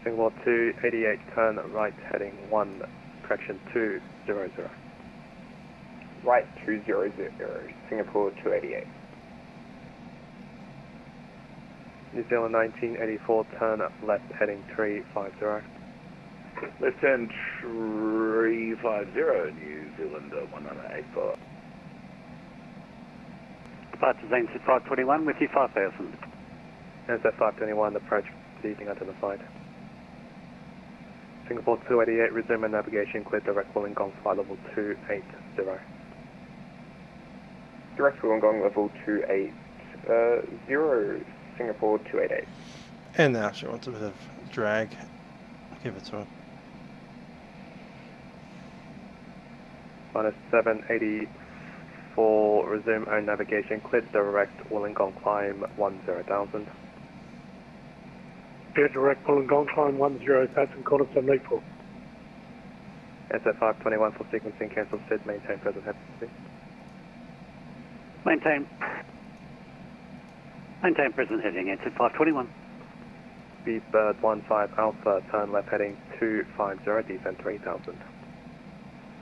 Speaker 20: Singapore 288, turn right heading 1, correction 200.
Speaker 3: Right 200, Singapore 288.
Speaker 20: New Zealand 1984, turn left heading 350.
Speaker 5: Left turn 350, New Zealand 1984.
Speaker 8: Departures ANZ 521 with you 5,000.
Speaker 20: ANZ 521, approach evening identified. Singapore 288, resume and navigation, clear direct Wollongong, fly level 280.
Speaker 3: Direct Wollongong level 280, Singapore 288.
Speaker 1: And now she wants a bit of drag. Give it to her.
Speaker 20: Minus 784, resume own navigation, clear direct Wollongong, climb 10,000.
Speaker 7: Clear direct Wollongong, climb 10,000, Qantas 784.
Speaker 20: ANZ 521 for sequencing, cancel set, maintain present head speed.
Speaker 8: Maintain present heading, ANZ 521.
Speaker 20: Speedbird 15 Alpha, turn left heading 250, descent 3000.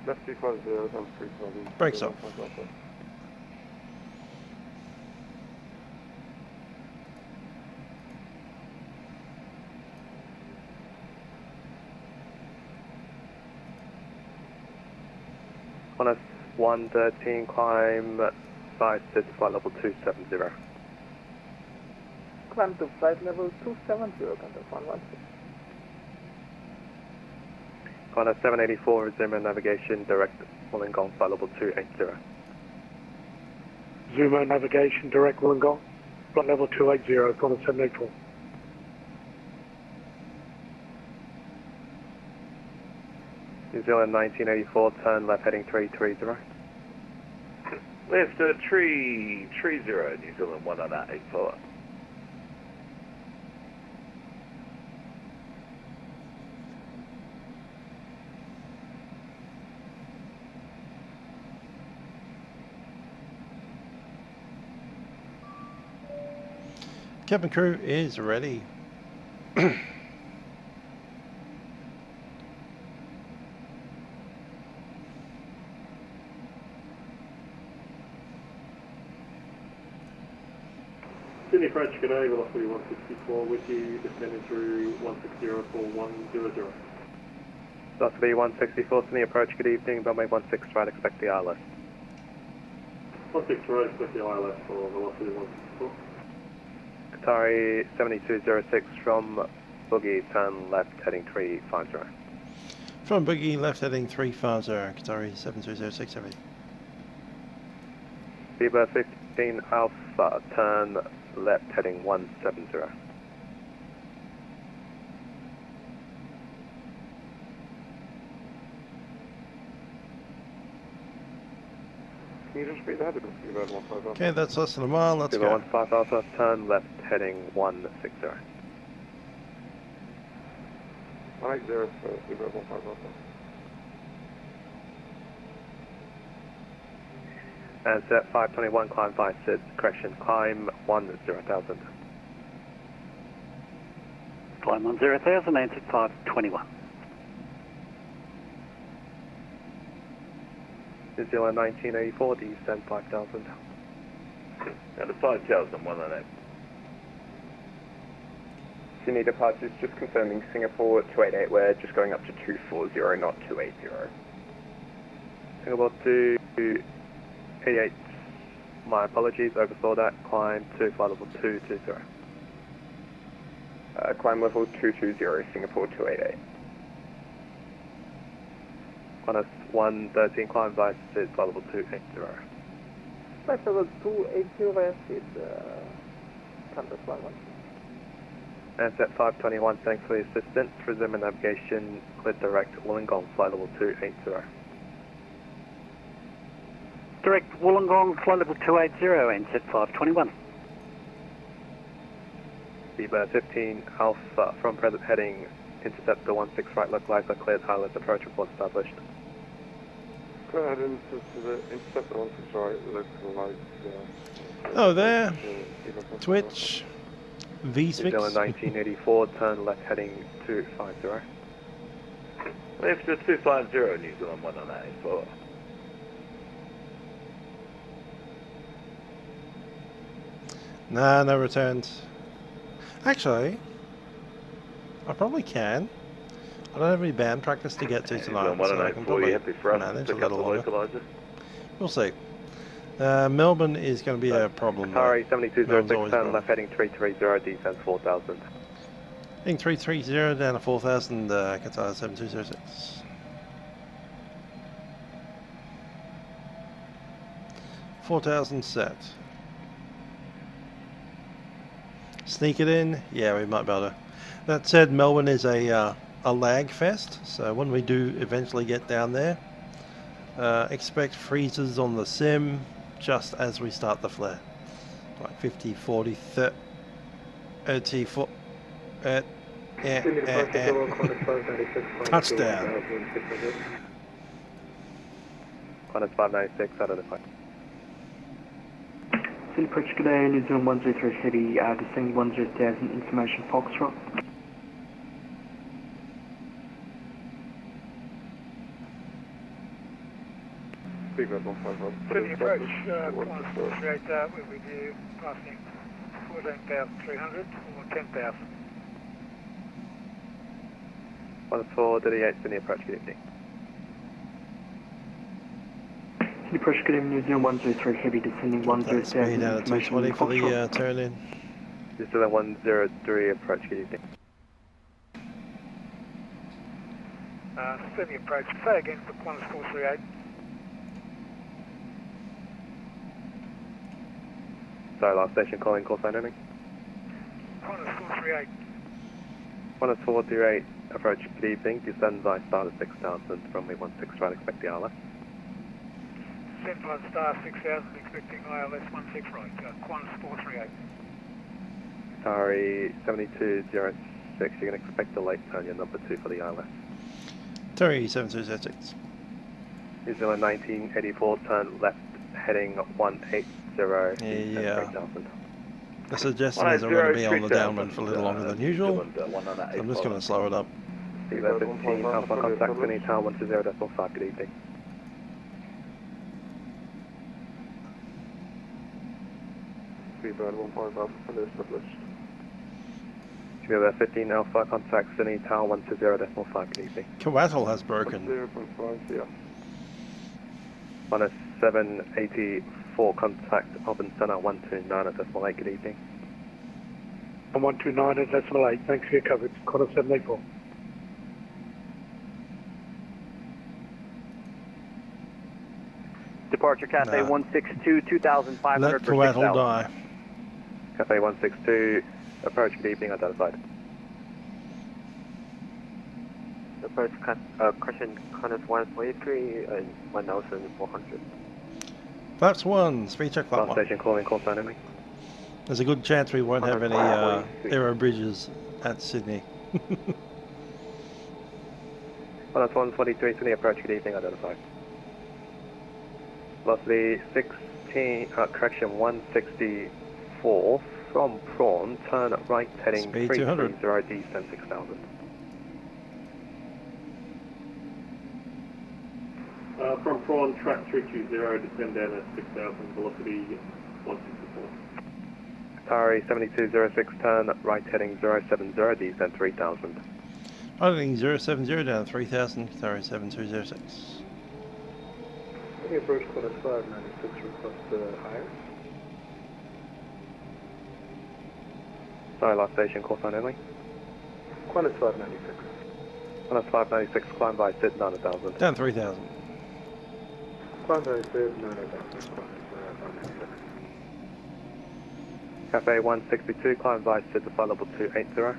Speaker 23: Left 250, turn 3000.
Speaker 1: Brakes off.
Speaker 20: Qantas 113, climb 56, flight level 270.
Speaker 14: Climb to flight level 270, Qantas 116.
Speaker 20: Qantas 784, resume and navigation, direct Wollongong, flight level 280.
Speaker 7: Zoom out navigation, direct Wollongong, flight level 280, Qantas 784.
Speaker 20: New Zealand 1984, turn left heading 330.
Speaker 5: Left 330, New Zealand 1984.
Speaker 1: Cabin crew is ready.
Speaker 23: Sydney approach, g'day, velocity 164 with you, descending through 160 for 100.
Speaker 20: Velocity 164, Sydney approach, good evening, runway 16 right, expect the ILS.
Speaker 23: 16 right, expect the ILS for velocity 164.
Speaker 20: Qatari 7206 from Boogie, turn left heading 350.
Speaker 1: From Boogie, left heading 350, Qatari 7206 heavy.
Speaker 20: Speedbird 15 Alpha, turn left heading 170.
Speaker 23: Can you just repeat that? Speedbird 15
Speaker 1: Okay, that's less than a mile, let's go.
Speaker 20: Speedbird 15 Alpha, turn left heading 160.
Speaker 23: 180 for Speedbird 15 Alpha.
Speaker 20: And set 521, climb 56, correction, climb 10,000.
Speaker 8: Climb 10,000, ANZ 521.
Speaker 20: New Zealand 1984, descend 5,000.
Speaker 5: Now the 5001
Speaker 11: Sydney departures, just confirming Singapore 288, we're just going up to 240, not 280.
Speaker 15: Singapore 288, my apologies, oversaw that, climb to flight level 220.
Speaker 11: Climb level 220, Singapore 288.
Speaker 15: Minus 113, climb via flight level 280.
Speaker 14: Flight level 280 via speed, Qantas flight 1.
Speaker 15: And set 521, thanks for the assistance. Resume navigation, clear direct Wollongong, flight level 280.
Speaker 8: Direct Wollongong, flight level 280 and set 521.
Speaker 15: Beaver 15 Alpha from present heading, intercept the 16 right localizer, cleared ILS approach report established.
Speaker 20: Go ahead and intercept the 16 right localizer.
Speaker 1: Oh, there. Twitch. V6.
Speaker 15: New Zealand 1984, turn left heading 250.
Speaker 5: Left to 250, New Zealand 184.
Speaker 1: Nah, no returns. Actually, I probably can. I don't have any band practice to get to tonight, so I can probably manage a little longer. We'll see. Melbourne is going to be a problem.
Speaker 15: Sorry, 7206, turn left heading 330, descends 4000.
Speaker 1: Heading 330 down to 4000, Qatar 7206. $4,000 set. Sneak it in? Yeah, we might be able to. That said, Melbourne is a lag fest, so when we do eventually get down there, expect freezes on the sim just as we start the flare. Like 50, 40, 30, 40, touchdown.
Speaker 15: Qantas 596 out of the fight.
Speaker 6: City approach today, New Zealand 103 Heavy, descending 10,000, information Foxtrot.
Speaker 20: Sydney
Speaker 7: approach, Qantas 438, we're with you, passing 14,300 or 10,000.
Speaker 15: Qantas 438, Sydney approach, good evening.
Speaker 6: Sydney approach, good evening, New Zealand 103 Heavy, descending 10,000,
Speaker 1: speed out of 220 for the turn in.
Speaker 15: New Zealand 103 approach, good evening.
Speaker 7: Sydney approach, say again for Qantas 438.
Speaker 15: Sorry, last station calling, call sign only.
Speaker 7: Qantas 438.
Speaker 15: Qantas 438, approach, good evening, descend by start at 6000, runway 16 right, expect the ILS.
Speaker 7: Descend by star 6000, expecting ILS 16 right, Qantas 438.
Speaker 15: Sorry, 7206, you're going to expect a late turn, you're number 2 for the ILS.
Speaker 1: Terry 7206.
Speaker 15: New Zealand 1984, turn left heading 180.
Speaker 1: Yeah. The suggestion is I'm going to be on the downwind for a little longer than usual. So I'm just going to slow it up.
Speaker 15: Beaver 15, Alpha contact, Sydney Tower 120.5, good evening.
Speaker 20: Beaver 15 Alpha, established.
Speaker 15: Beaver 15, Alpha contact, Sydney Tower 120.5, good evening.
Speaker 1: Coatl has broken.
Speaker 20: 0.5, yeah.
Speaker 15: Minus 784, contact Melbourne Center 129.8, good evening.
Speaker 7: 129.8, thanks for your coverage, Qantas 784.
Speaker 11: Departure Cathay 162, 2,500
Speaker 1: Let
Speaker 11: for
Speaker 1: Coatl die.
Speaker 15: Cathay 162, approach, good evening, identified.
Speaker 11: Approach Crescent Qantas 143 and 1,400.
Speaker 1: Flaps 1, speed check flap 1.
Speaker 15: Last station calling, call sign only.
Speaker 1: There's a good chance we won't have any aero bridges at Sydney.
Speaker 15: Qantas 143, Sydney approach, good evening, identified. Velocity 164 from Prawn, turn right heading 330, descend 6000.
Speaker 23: From Prawn, track 320, descend down at 6000, velocity 164.
Speaker 15: Qatari 7206, turn right heading 070, descend 3000.
Speaker 1: Heading 070 down 3000, Qatari 7206.
Speaker 10: Any approach Qantas 596, request higher.
Speaker 15: Sorry, last station, call sign only.
Speaker 10: Qantas 596.
Speaker 15: Qantas 596, climb by SID 9000.
Speaker 1: Down 3000.
Speaker 10: Climb by SID 9000, Qantas 596.
Speaker 15: Cafe 162, climb by SID to flight level 280.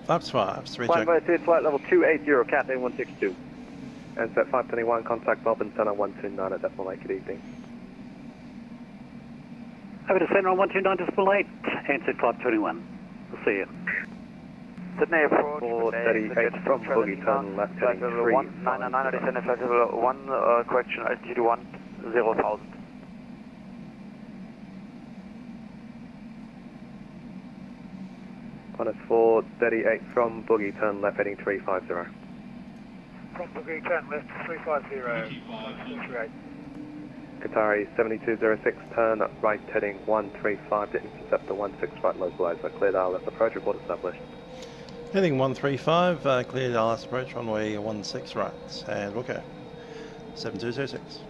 Speaker 1: Flaps 5, 3
Speaker 11: Climb
Speaker 1: check.
Speaker 11: by SID, flight level 280, Cafe 162.
Speaker 15: And set 521, contact Melbourne Center 129 at decimal 8, good evening.
Speaker 8: Over to Center on 129.8, answer 521. We'll see you.
Speaker 4: Sydney approach
Speaker 15: 438 from Boogie, turn left heading 3.
Speaker 4: 199, descend flight level 1, correction altitude 10,000.
Speaker 15: Qantas 438 from Boogie, turn left heading 350.
Speaker 7: From Boogie, turn left 350, 138.
Speaker 15: Qatari 7206, turn right heading 135 to intercept the 16 right localizer. Cleared RLS approach, report established.
Speaker 1: Heading 135, cleared RLS approach, runway 16 right, and okay. 7206.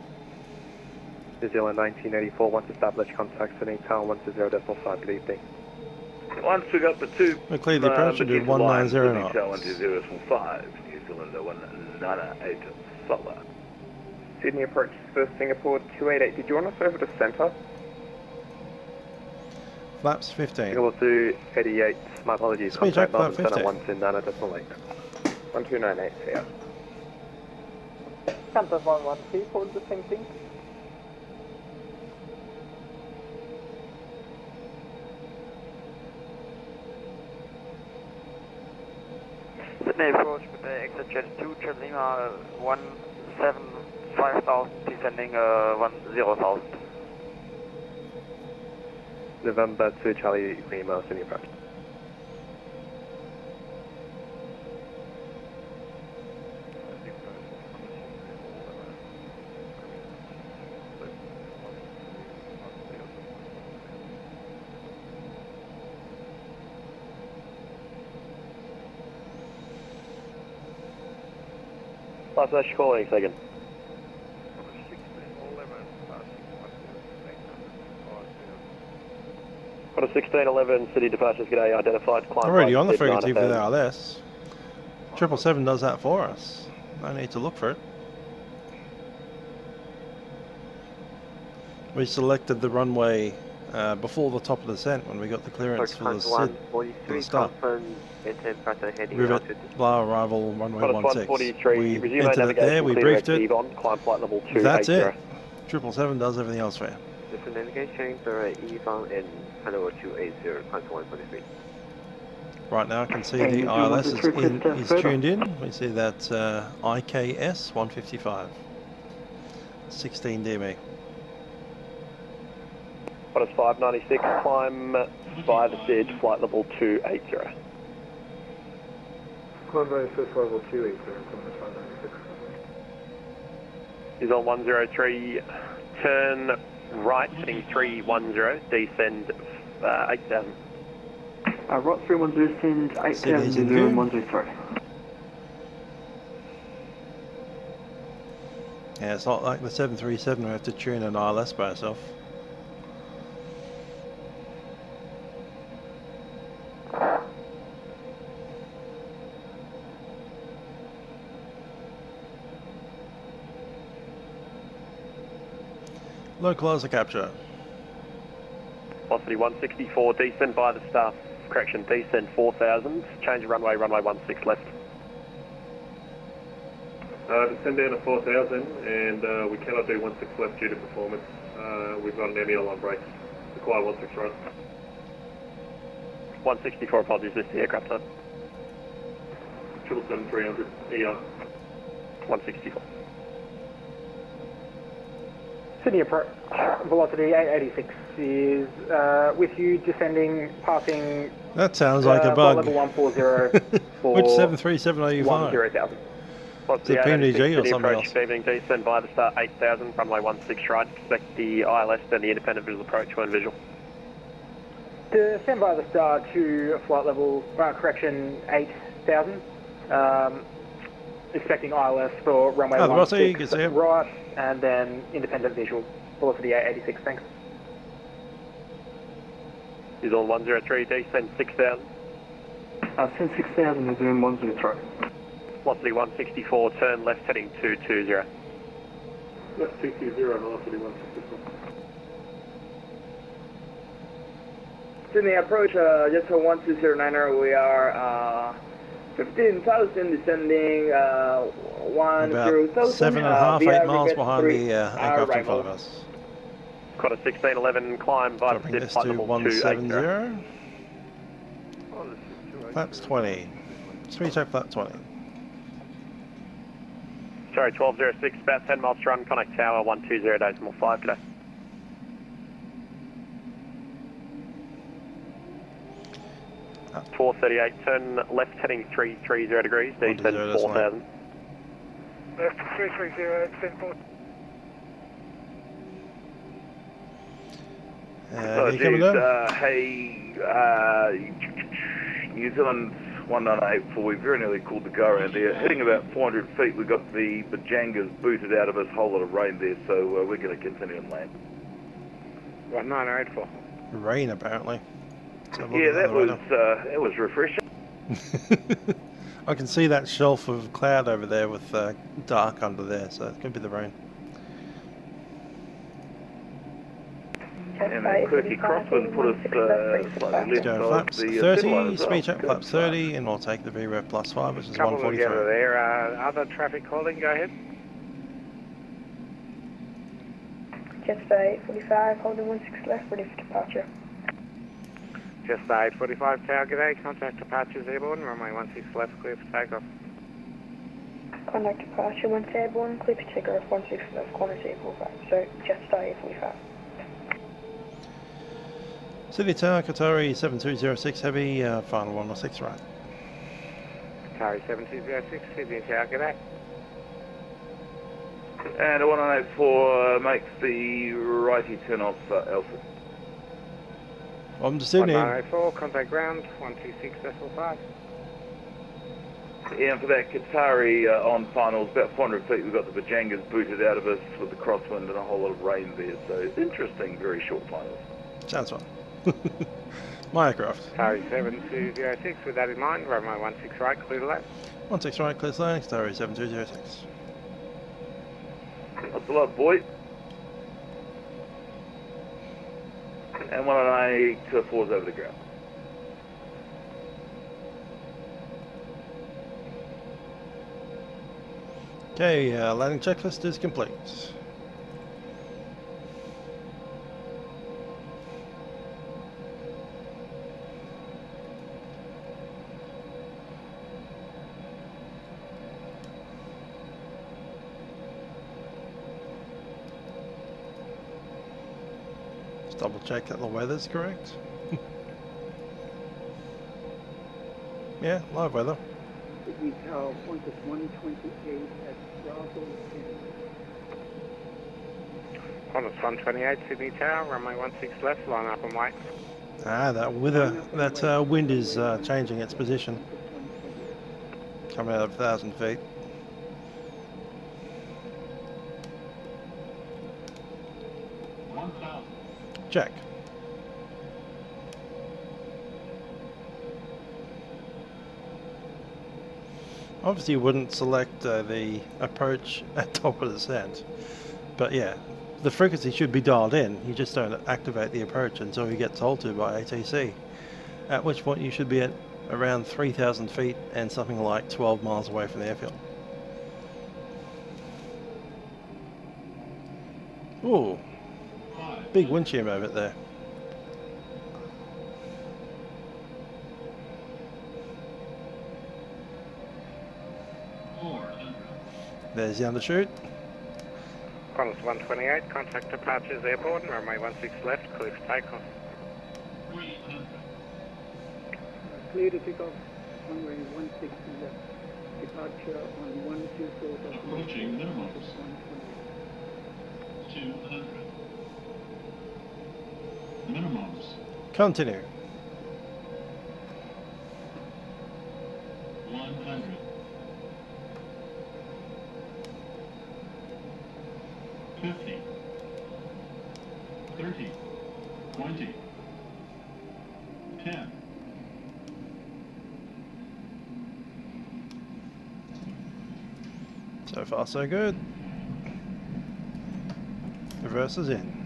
Speaker 15: New Zealand 1984, once established, contact Sydney Tower 120.5, good evening.
Speaker 5: Once we got the two,
Speaker 1: We cleared the approach and did 190 knots.
Speaker 5: 120.5, New Zealand 198 Solar.
Speaker 11: Sydney approach for Singapore 288. Did you want us over to centre?
Speaker 1: Flaps 15.
Speaker 15: Singapore 288, my apologies,
Speaker 1: Speed
Speaker 15: contact
Speaker 1: check,
Speaker 15: Melbourne
Speaker 1: flap
Speaker 15: Center
Speaker 1: 15.
Speaker 15: 129.8.
Speaker 11: 1298, yeah.
Speaker 14: Qantas 112 for the same thing.
Speaker 4: Sydney approach with the exit jet 2, Charlie Lima 175,000, descending 10,000.
Speaker 15: November 2 Charlie Lima, Sydney approach.
Speaker 11: Last dash calling, second. Got a 1611 city departures, g'day, identified, climb
Speaker 1: Already
Speaker 11: by
Speaker 1: on the
Speaker 11: SID
Speaker 1: frequency for the
Speaker 11: 9000.
Speaker 1: RLS. 777 does that for us. No need to look for it. We selected the runway before the top of the descent when we got the clearance for the SID for the start. Rivet, blah, arrival, runway 16. We entered it there, we briefed it.
Speaker 11: Climb flight level 280.
Speaker 1: That's it. 777 does everything else for you.
Speaker 16: Different navigation, EVO and hello 280, climb to 143.
Speaker 1: Right now I can see the ILS is tuned in. We see that IKS 155. 16 DME.
Speaker 11: Qantas 596, climb by the SID, flight level 280.
Speaker 10: Climb by SID, flight level 280, Qantas 596.
Speaker 11: Is on 103, turn right, heading 310, descend 8000.
Speaker 6: Right 310, descend 8000, 103.
Speaker 1: Yeah, it's not like the 737 we have to tune an ILS by itself. Localizer capture.
Speaker 11: Velocity 164, descend by the staff, correction, descend 4000, change of runway, runway 16 left.
Speaker 23: Descend down to 4,000 and we cannot do 16 left due to performance. We've got an MEL on brakes. Require 16 right.
Speaker 11: 164, apologies, this is the aircraft type.
Speaker 23: 777-300, ER.
Speaker 11: 164.
Speaker 13: Sydney approach, velocity 886 is with you, descending, passing.
Speaker 1: That sounds like a bug.
Speaker 13: Level 140 for
Speaker 1: which 737 are you flying?
Speaker 11: 10,000.
Speaker 1: Is it PMDG or something else?
Speaker 11: Evening, descend by the start 8000, runway 16 right. Expect the ILS and the independent visual approach when visual.
Speaker 13: Descend by the start to flight level, correction 8,000. Expecting ILS for runway 16 right, and then independent visual. Velocity 886, thanks.
Speaker 15: Is on 103, descend 6,000.
Speaker 12: Send 6,000, resume 103.
Speaker 15: Velocity 164, turn left heading 220.
Speaker 23: Left 220, velocity 164.
Speaker 14: Sydney approach, just for 1209er, we are 15,000 descending, 10,000.
Speaker 1: About 7.5, 8 miles behind the aircraft in front of us.
Speaker 15: Got a 1611 climb by
Speaker 1: dropping this to 170. Flaps 20. Speed check flap 20.
Speaker 15: Sorry, 1206, about 10 miles to run, connect tower 120.5 today.
Speaker 1: Up.
Speaker 15: 438, turn left heading 330 degrees, descend 4,000.
Speaker 7: Left 330, descend 4.
Speaker 5: Hey, New Zealand 1984, we very nearly called the go around there. Heading about 400 feet, we got the Bajangas booted out of us, whole lot of rain there, so we're going to continue and land.
Speaker 14: 1984.
Speaker 1: Rain, apparently.
Speaker 5: Yeah, that was refreshing.
Speaker 1: I can see that shelf of cloud over there with dark under there, so it could be the rain.
Speaker 5: And that quirky crosswind put us slightly left of
Speaker 1: flaps
Speaker 5: the
Speaker 1: 30, speed check flaps 30, and we'll take the VREF plus 5, which is 143.
Speaker 14: There, other traffic calling, go ahead.
Speaker 25: Jetstar 845, holding 16 left, ready for departure.
Speaker 14: Jetstar 845, tower, g'day, contact departures airborne, runway 16 left, clear for takeoff.
Speaker 25: Contact departure, 1 airborne, clear for takeoff, 16 left, corner 45, so Jetstar 845.
Speaker 1: Sydney Tower, Qatari 7206 heavy, final 116 right.
Speaker 14: Qatari 7206, Sydney Tower, g'day.
Speaker 5: And a 1984 makes the righty turn off Alpha.
Speaker 1: I'm to Sydney.
Speaker 14: 1984, contact ground, 126.5.
Speaker 5: Yeah, and for that Qatari on finals, about 400 feet, we've got the Bajangas booted out of us with the crosswind and a whole lot of rain there, so it's interesting, very short finals.
Speaker 1: Sounds fun. My aircraft.
Speaker 14: Qatari 7206, with that in mind, runway 16 right, clear to land.
Speaker 1: 16 right, clear to land, Qatari 7206.
Speaker 5: That's a lot, boy. And 198 over the ground.
Speaker 1: Okay, landing checklist is complete. Double check that the weather's correct. Yeah, live weather.
Speaker 17: Sydney Tower, point at 128 at Bravo 10.
Speaker 14: Qantas 128, Sydney Tower, runway 16 left, line up and wait.
Speaker 1: Ah, that wind is changing its position. Coming out of 1,000 feet. Check. Obviously you wouldn't select the approach at top of the descent, but yeah, the frequency should be dialed in. You just don't activate the approach until you get told to by ATC, at which point you should be at around 3,000 feet and something like 12 miles away from the airfield. Ooh, big wind shear moment there. There's the undershoot.
Speaker 14: Qantas 128, contact departures airborne, runway 16 left, clear for takeoff.
Speaker 17: Clear to take off, runway 16 left, departure on 124.
Speaker 18: Approaching minimums. 200. Minimums.
Speaker 1: Continue.
Speaker 18: 10.
Speaker 1: So far, so good. Reverse is in.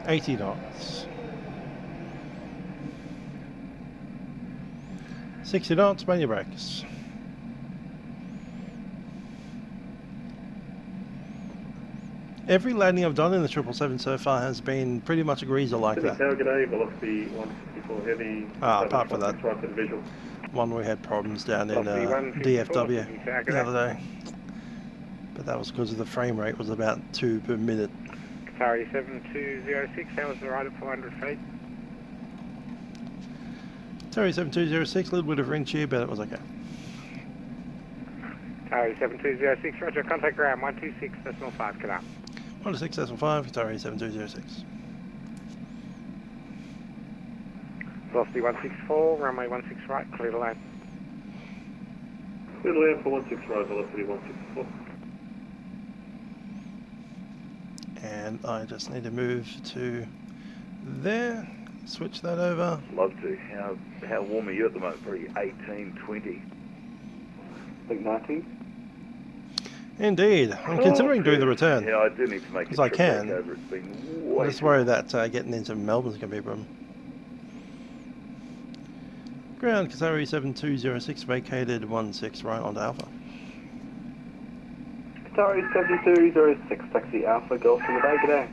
Speaker 1: $80. 60 knots, manual brakes. Every landing I've done in the 777 so far has been pretty much a greaser like that.
Speaker 23: G'day, velocity 164 heavy.
Speaker 1: Apart from that
Speaker 23: right to the visual.
Speaker 1: one we had problems down in DFW the other day. But that was because of the frame rate was about 2 per minute.
Speaker 14: Qatar 7206, how was the ride at 400 feet?
Speaker 1: Qatar 7206, a little bit of wrench here, but it was okay.
Speaker 14: Qatar 7206, roger, contact ground 126.5 Qatar.
Speaker 1: 126.5, Qatar 7206.
Speaker 14: Velocity 164, runway 16 right, clear to land.
Speaker 23: Clear to land for 16 right, velocity 164.
Speaker 18: And I just need to move to there, switch that over.
Speaker 5: Love to. How warm are you at the moment? Probably 18, 20.
Speaker 12: I think 19.
Speaker 1: Indeed. I'm considering doing the return.
Speaker 5: Yeah, I do need to make
Speaker 1: because
Speaker 5: a
Speaker 1: I
Speaker 5: trip
Speaker 1: can.
Speaker 5: back over. It's been
Speaker 1: I
Speaker 5: way
Speaker 1: just worry that getting into Melbourne's going to be a problem. Ground, Qatar 7206, vacated 16 right onto Alpha.
Speaker 12: Qatar 7206, taxi Alpha, Golf to the bay, g'day.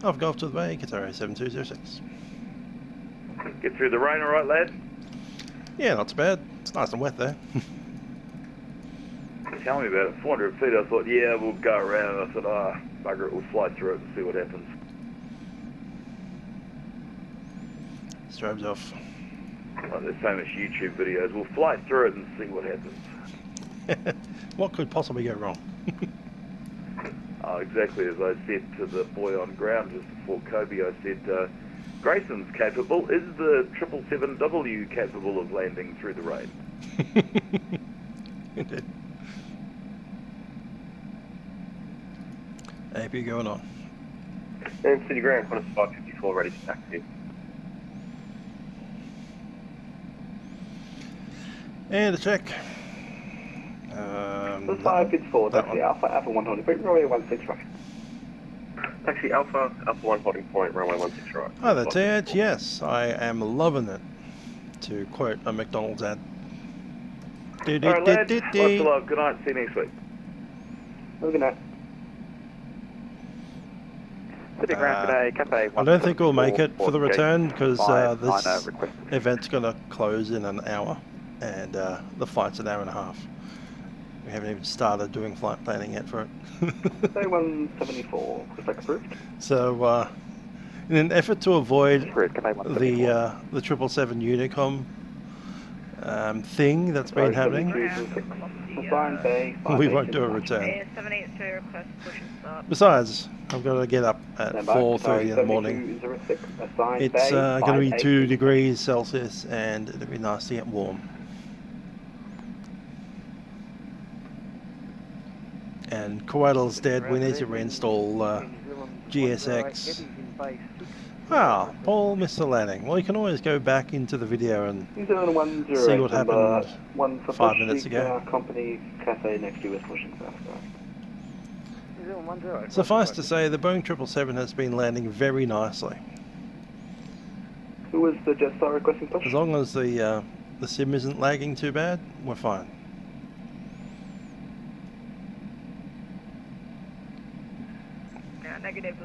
Speaker 1: Alpha Golf to the bay, Qatar 7206.
Speaker 5: Get through the rain all right, lad?
Speaker 1: Yeah, not too bad. It's nice and wet there.
Speaker 5: Tell me about it. 400 feet, I thought, yeah, we'll go around. I thought, bugger it, we'll fly through it and see what happens.
Speaker 1: Strobes off.
Speaker 5: Like there's famous YouTube videos. We'll fly through it and see what happens.
Speaker 1: What could possibly go wrong?
Speaker 5: Exactly as I said to the boy on ground just before Kobe, I said, Grayson's capable. Is the 777W capable of landing through the rain?
Speaker 1: Indeed. AP going on.
Speaker 15: And City Ground, Qantas 554 ready to taxi.
Speaker 1: And a check.
Speaker 12: 554, taxi Alpha, Alpha 1 feet, runway 16 right.
Speaker 15: Taxi Alpha, Alpha 1 holding point, runway 16 right.
Speaker 1: Hi there, Ted. Yes, I am loving it. To quote a McDonald's ad.
Speaker 5: Alright, lads. Lots of love. Good night. See you next week.
Speaker 12: Have a good night.
Speaker 1: I don't think we'll make it for the return because this event's going to close in an hour and the flight's an hour and a half. We haven't even started doing flight planning yet for it.
Speaker 12: Day 174, click approved.
Speaker 1: So, in an effort to avoid the 777 Unicom thing that's been happening, we won't do a return. Besides, I've got to get up at 4:30 in the morning. It's going to be 2 degrees Celsius and it'll be nice to get warm. And Coetal's dead, we need to reinstall GSX. Ah, Paul missed the landing. Well, you can always go back into the video and see what happened 5 minutes ago.
Speaker 12: Company Cafe next to US Washington.
Speaker 1: Suffice to say, the Boeing 777 has been landing very nicely.
Speaker 12: Who was the Jetstar requesting push?
Speaker 1: As long as the sim isn't lagging too bad, we're fine.
Speaker 19: Negative,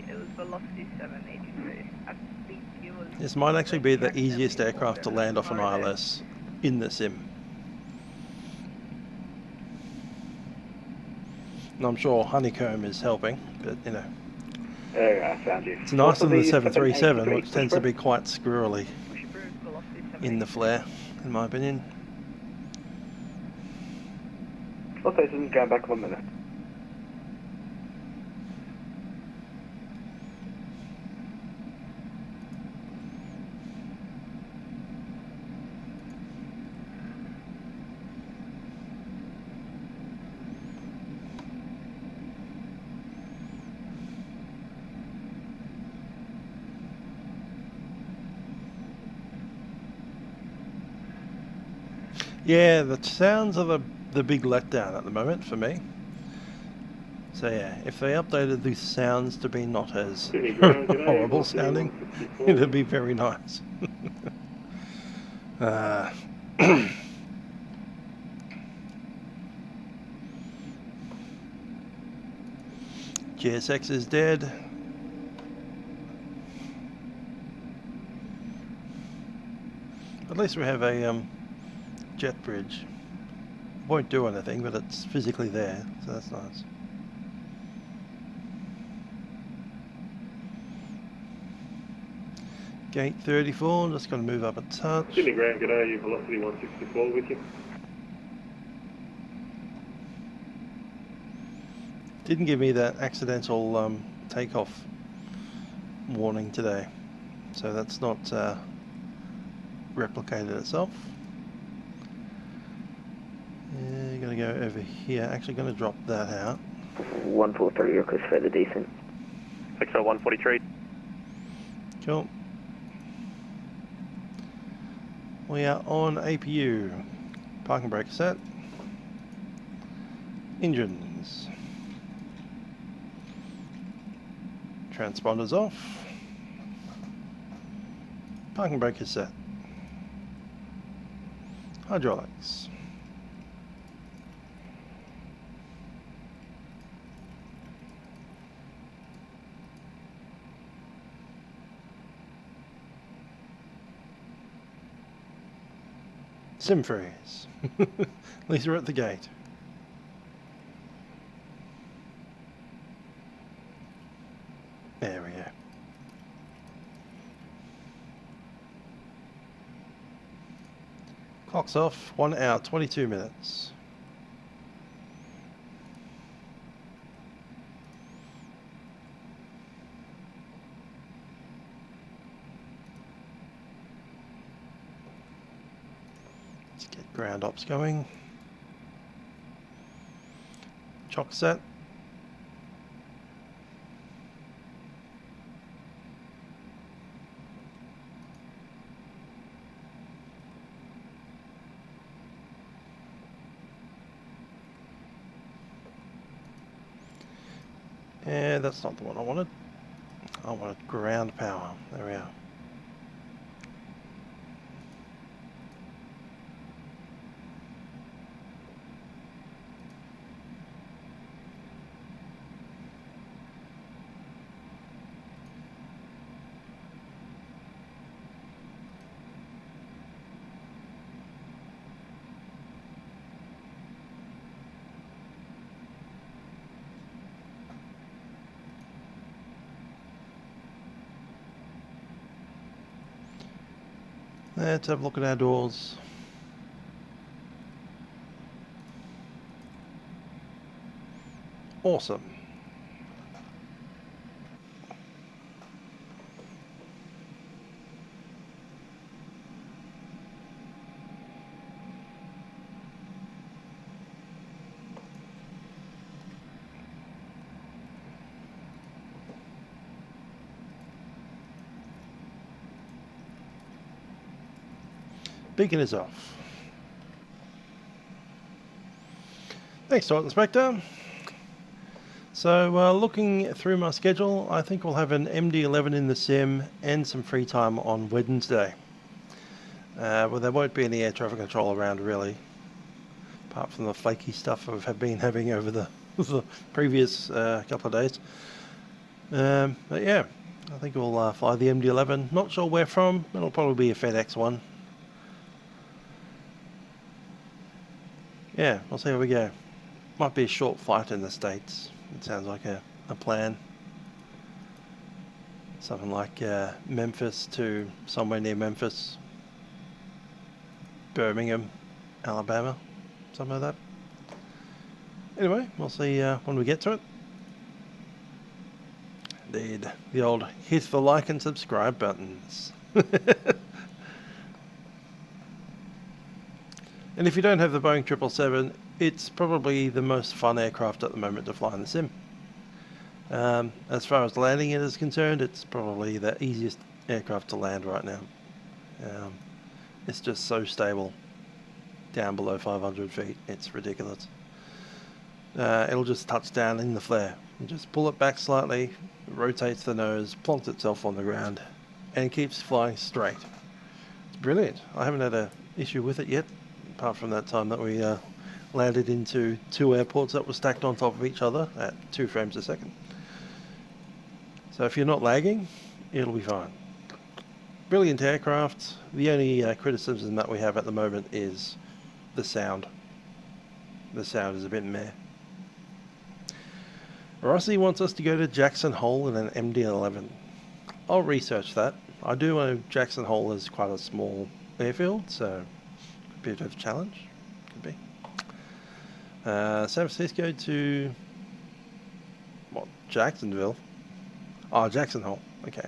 Speaker 19: it was velocity 783. I think it was...
Speaker 1: This might actually be the easiest aircraft to land off an ILS in the sim. And I'm sure Honeycomb is helping, but you know.
Speaker 12: There, I found you.
Speaker 1: It's nicer than the 737, which tends to be quite squirrely in the flare, in my opinion.
Speaker 12: Okay, so going back 1 minute.
Speaker 1: Yeah, the sounds are the big letdown at the moment for me. So yeah, if they updated the sounds to be not as horrible sounding, it'd be very nice. GSX is dead. At least we have a jet bridge. Won't do anything, but it's physically there, so that's nice. Gate 34, just going to move up a touch.
Speaker 23: Sydney ground, g'day, you velocity 164 with you.
Speaker 1: Didn't give me that accidental takeoff warning today, so that's not replicated itself. Yeah, going to go over here, actually going to drop that out.
Speaker 6: 143 request further descent.
Speaker 12: 60143.
Speaker 1: Cool. We are on APU. Parking brake set. Engines. Transponders off. Parking brake is set. Hydraulics. Sim freeze. At least we're at the gate. There we go. Clock's off. 1 hour, 22 minutes. Ground ops going. Chock set. Yeah, that's not the one I wanted. I wanted ground power. There we are. Let's have a look at our doors. Awesome. Beacon is off. Thanks, Toilet Inspector. So looking through my schedule, I think we'll have an MD-11 in the sim and some free time on Wednesday. Well, there won't be any air traffic control around really, apart from the flaky stuff I've been having over the previous couple of days. But yeah, I think we'll fly the MD-11. Not sure where from. It'll probably be a FedEx one. Yeah, we'll see how we go. Might be a short flight in the States. It sounds like a plan. Something like Memphis to somewhere near Memphis. Birmingham, Alabama. Something like that. Anyway, we'll see when we get to it. Indeed, the old hit the like and subscribe buttons. And if you don't have the Boeing 777, it's probably the most fun aircraft at the moment to fly in the sim. As far as landing it is concerned, it's probably the easiest aircraft to land right now. It's just so stable. down below 500 feet. It's ridiculous. It'll just touch down in the flare. You just pull it back slightly, rotates the nose, plonks itself on the ground, and keeps flying straight. It's brilliant. I haven't had an issue with it yet, apart from that time that we landed into 2 airports that were stacked on top of each other at 2 frames a second. So if you're not lagging, it'll be fine. Brilliant aircraft. The only criticism that we have at the moment is the sound. The sound is a bit meh. Rossi wants us to go to Jackson Hole in an MD-11. I'll research that. I do know Jackson Hole is quite a small airfield, so a bit of a challenge. Could be. San Francisco to... what? Jacksonville? Oh, Jackson Hole. Okay.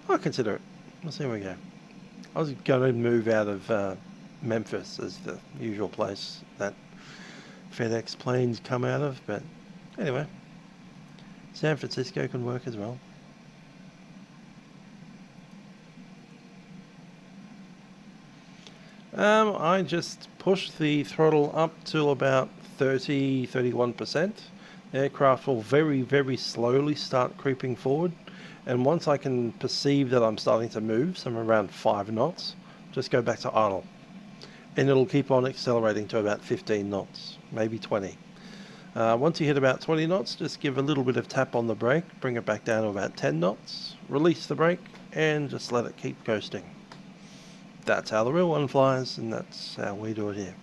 Speaker 1: I'll consider it. We'll see where we go. I was going to move out of Memphis as the usual place that FedEx planes come out of, but anyway. San Francisco can work as well. I just pushed the throttle up to about 30-31%. The aircraft will very, very slowly start creeping forward, and once I can perceive that I'm starting to move, somewhere around 5 knots, just go back to idle. And it'll keep on accelerating to about 15 knots, maybe 20. Once you hit about 20 knots, just give a little bit of tap on the brake, bring it back down to about 10 knots, release the brake, and just let it keep coasting. That's how the real one flies, and that's how we do it here.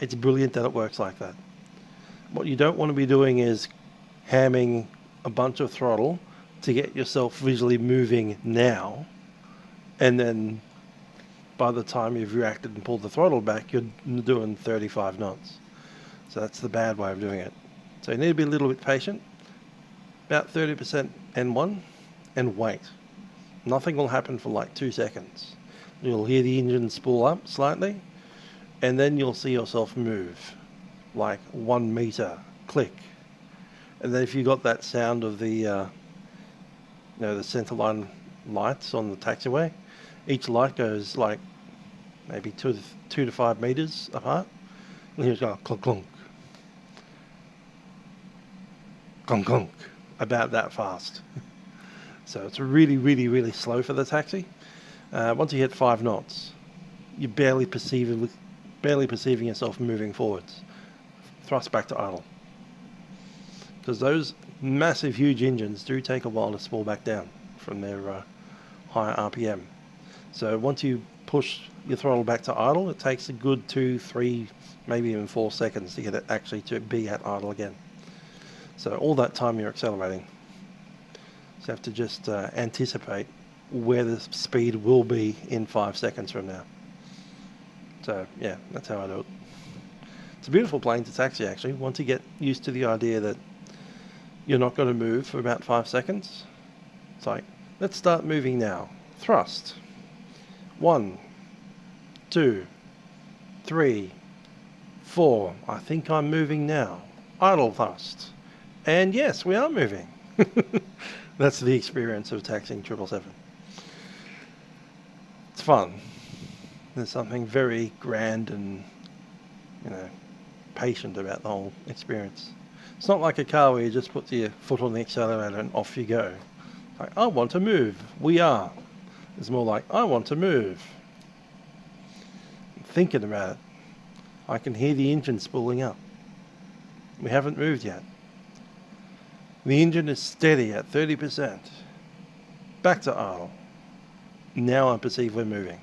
Speaker 1: It's brilliant that it works like that. What you don't want to be doing is hamming a bunch of throttle to get yourself visually moving now, and then by the time you've reacted and pulled the throttle back, you're doing 35 knots. So that's the bad way of doing it. So you need to be a little bit patient, about 30% N1, and wait. Nothing will happen for like 2 seconds. You'll hear the engine spool up slightly, and then you'll see yourself move, like 1 meter, click. And then if you got that sound of the, the centerline lights on the taxiway, each light goes like maybe 2 to 5 meters apart. And here's go clunk clunk, clunk clunk, about that fast. So it's really, really, really slow for the taxi. Once you hit 5 knots, you're barely perceiving yourself moving forwards. Thrust back to idle. Because those massive, huge engines do take a while to spool back down from their higher RPM. So once you push your throttle back to idle, it takes a good 2, 3, maybe even 4 seconds to get it actually to be at idle again. So all that time you're accelerating. So you have to just anticipate where the speed will be in 5 seconds from now. So yeah, that's how I do it. It's a beautiful plane to taxi actually. Once you get used to the idea that you're not going to move for about 5 seconds, it's like, let's start moving now. Thrust. 1, 2, 3, 4. I think I'm moving now. Idle thrust. And yes, we are moving. That's the experience of taxiing 777. It's fun. There's something very grand and, patient about the whole experience. It's not like a car where you just put your foot on the accelerator and off you go. Like, I want to move. We are. It's more like, I want to move. I'm thinking about it. I can hear the engine spooling up. We haven't moved yet. The engine is steady at 30%. Back to idle. Now I perceive we're moving.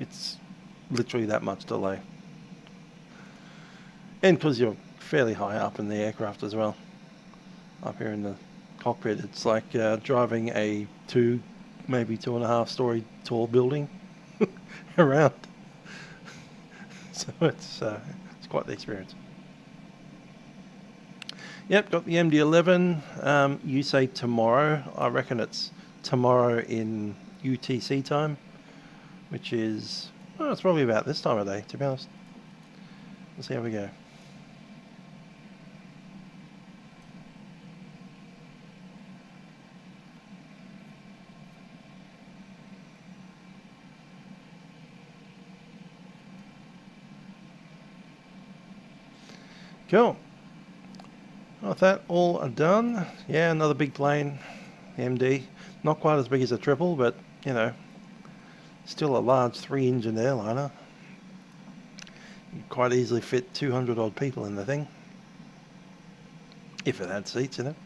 Speaker 1: It's literally that much delay. And because you're fairly high up in the aircraft as well. Up here in the cockpit, it's like driving a 2, maybe 2.5 story tall building around. So it's quite the experience. Yep, got the MD-11. You say tomorrow. I reckon it's tomorrow in UTC time, which is, it's probably about this time of day, to be honest. We'll see how we go. Cool. With that all done, yeah, another big plane, MD. Not quite as big as a triple, but, you know, still a large 3-engine airliner. You could quite easily fit 200 odd people in the thing, if it had seats in it.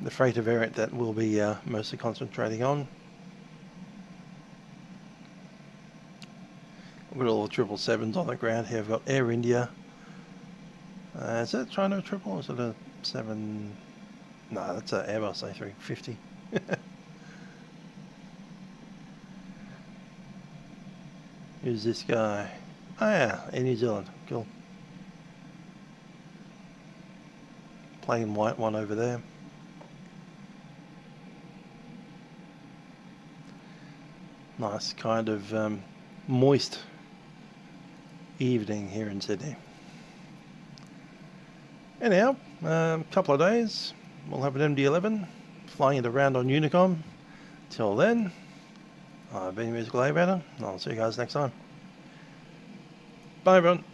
Speaker 1: The freighter variant that we'll be mostly concentrating on. We've got all the 777s on the ground here. We've got Air India. Is that China triple or is it a 7? No, that's an Airbus A350. Who's this guy? Oh yeah, Air New Zealand. Cool. Plain white one over there. Nice kind of moist evening here in Sydney. Anyhow, a couple of days, we'll have an MD-11 flying it around on Unicom. Till then, I've been Musical Aviator, and I'll see you guys next time. Bye everyone.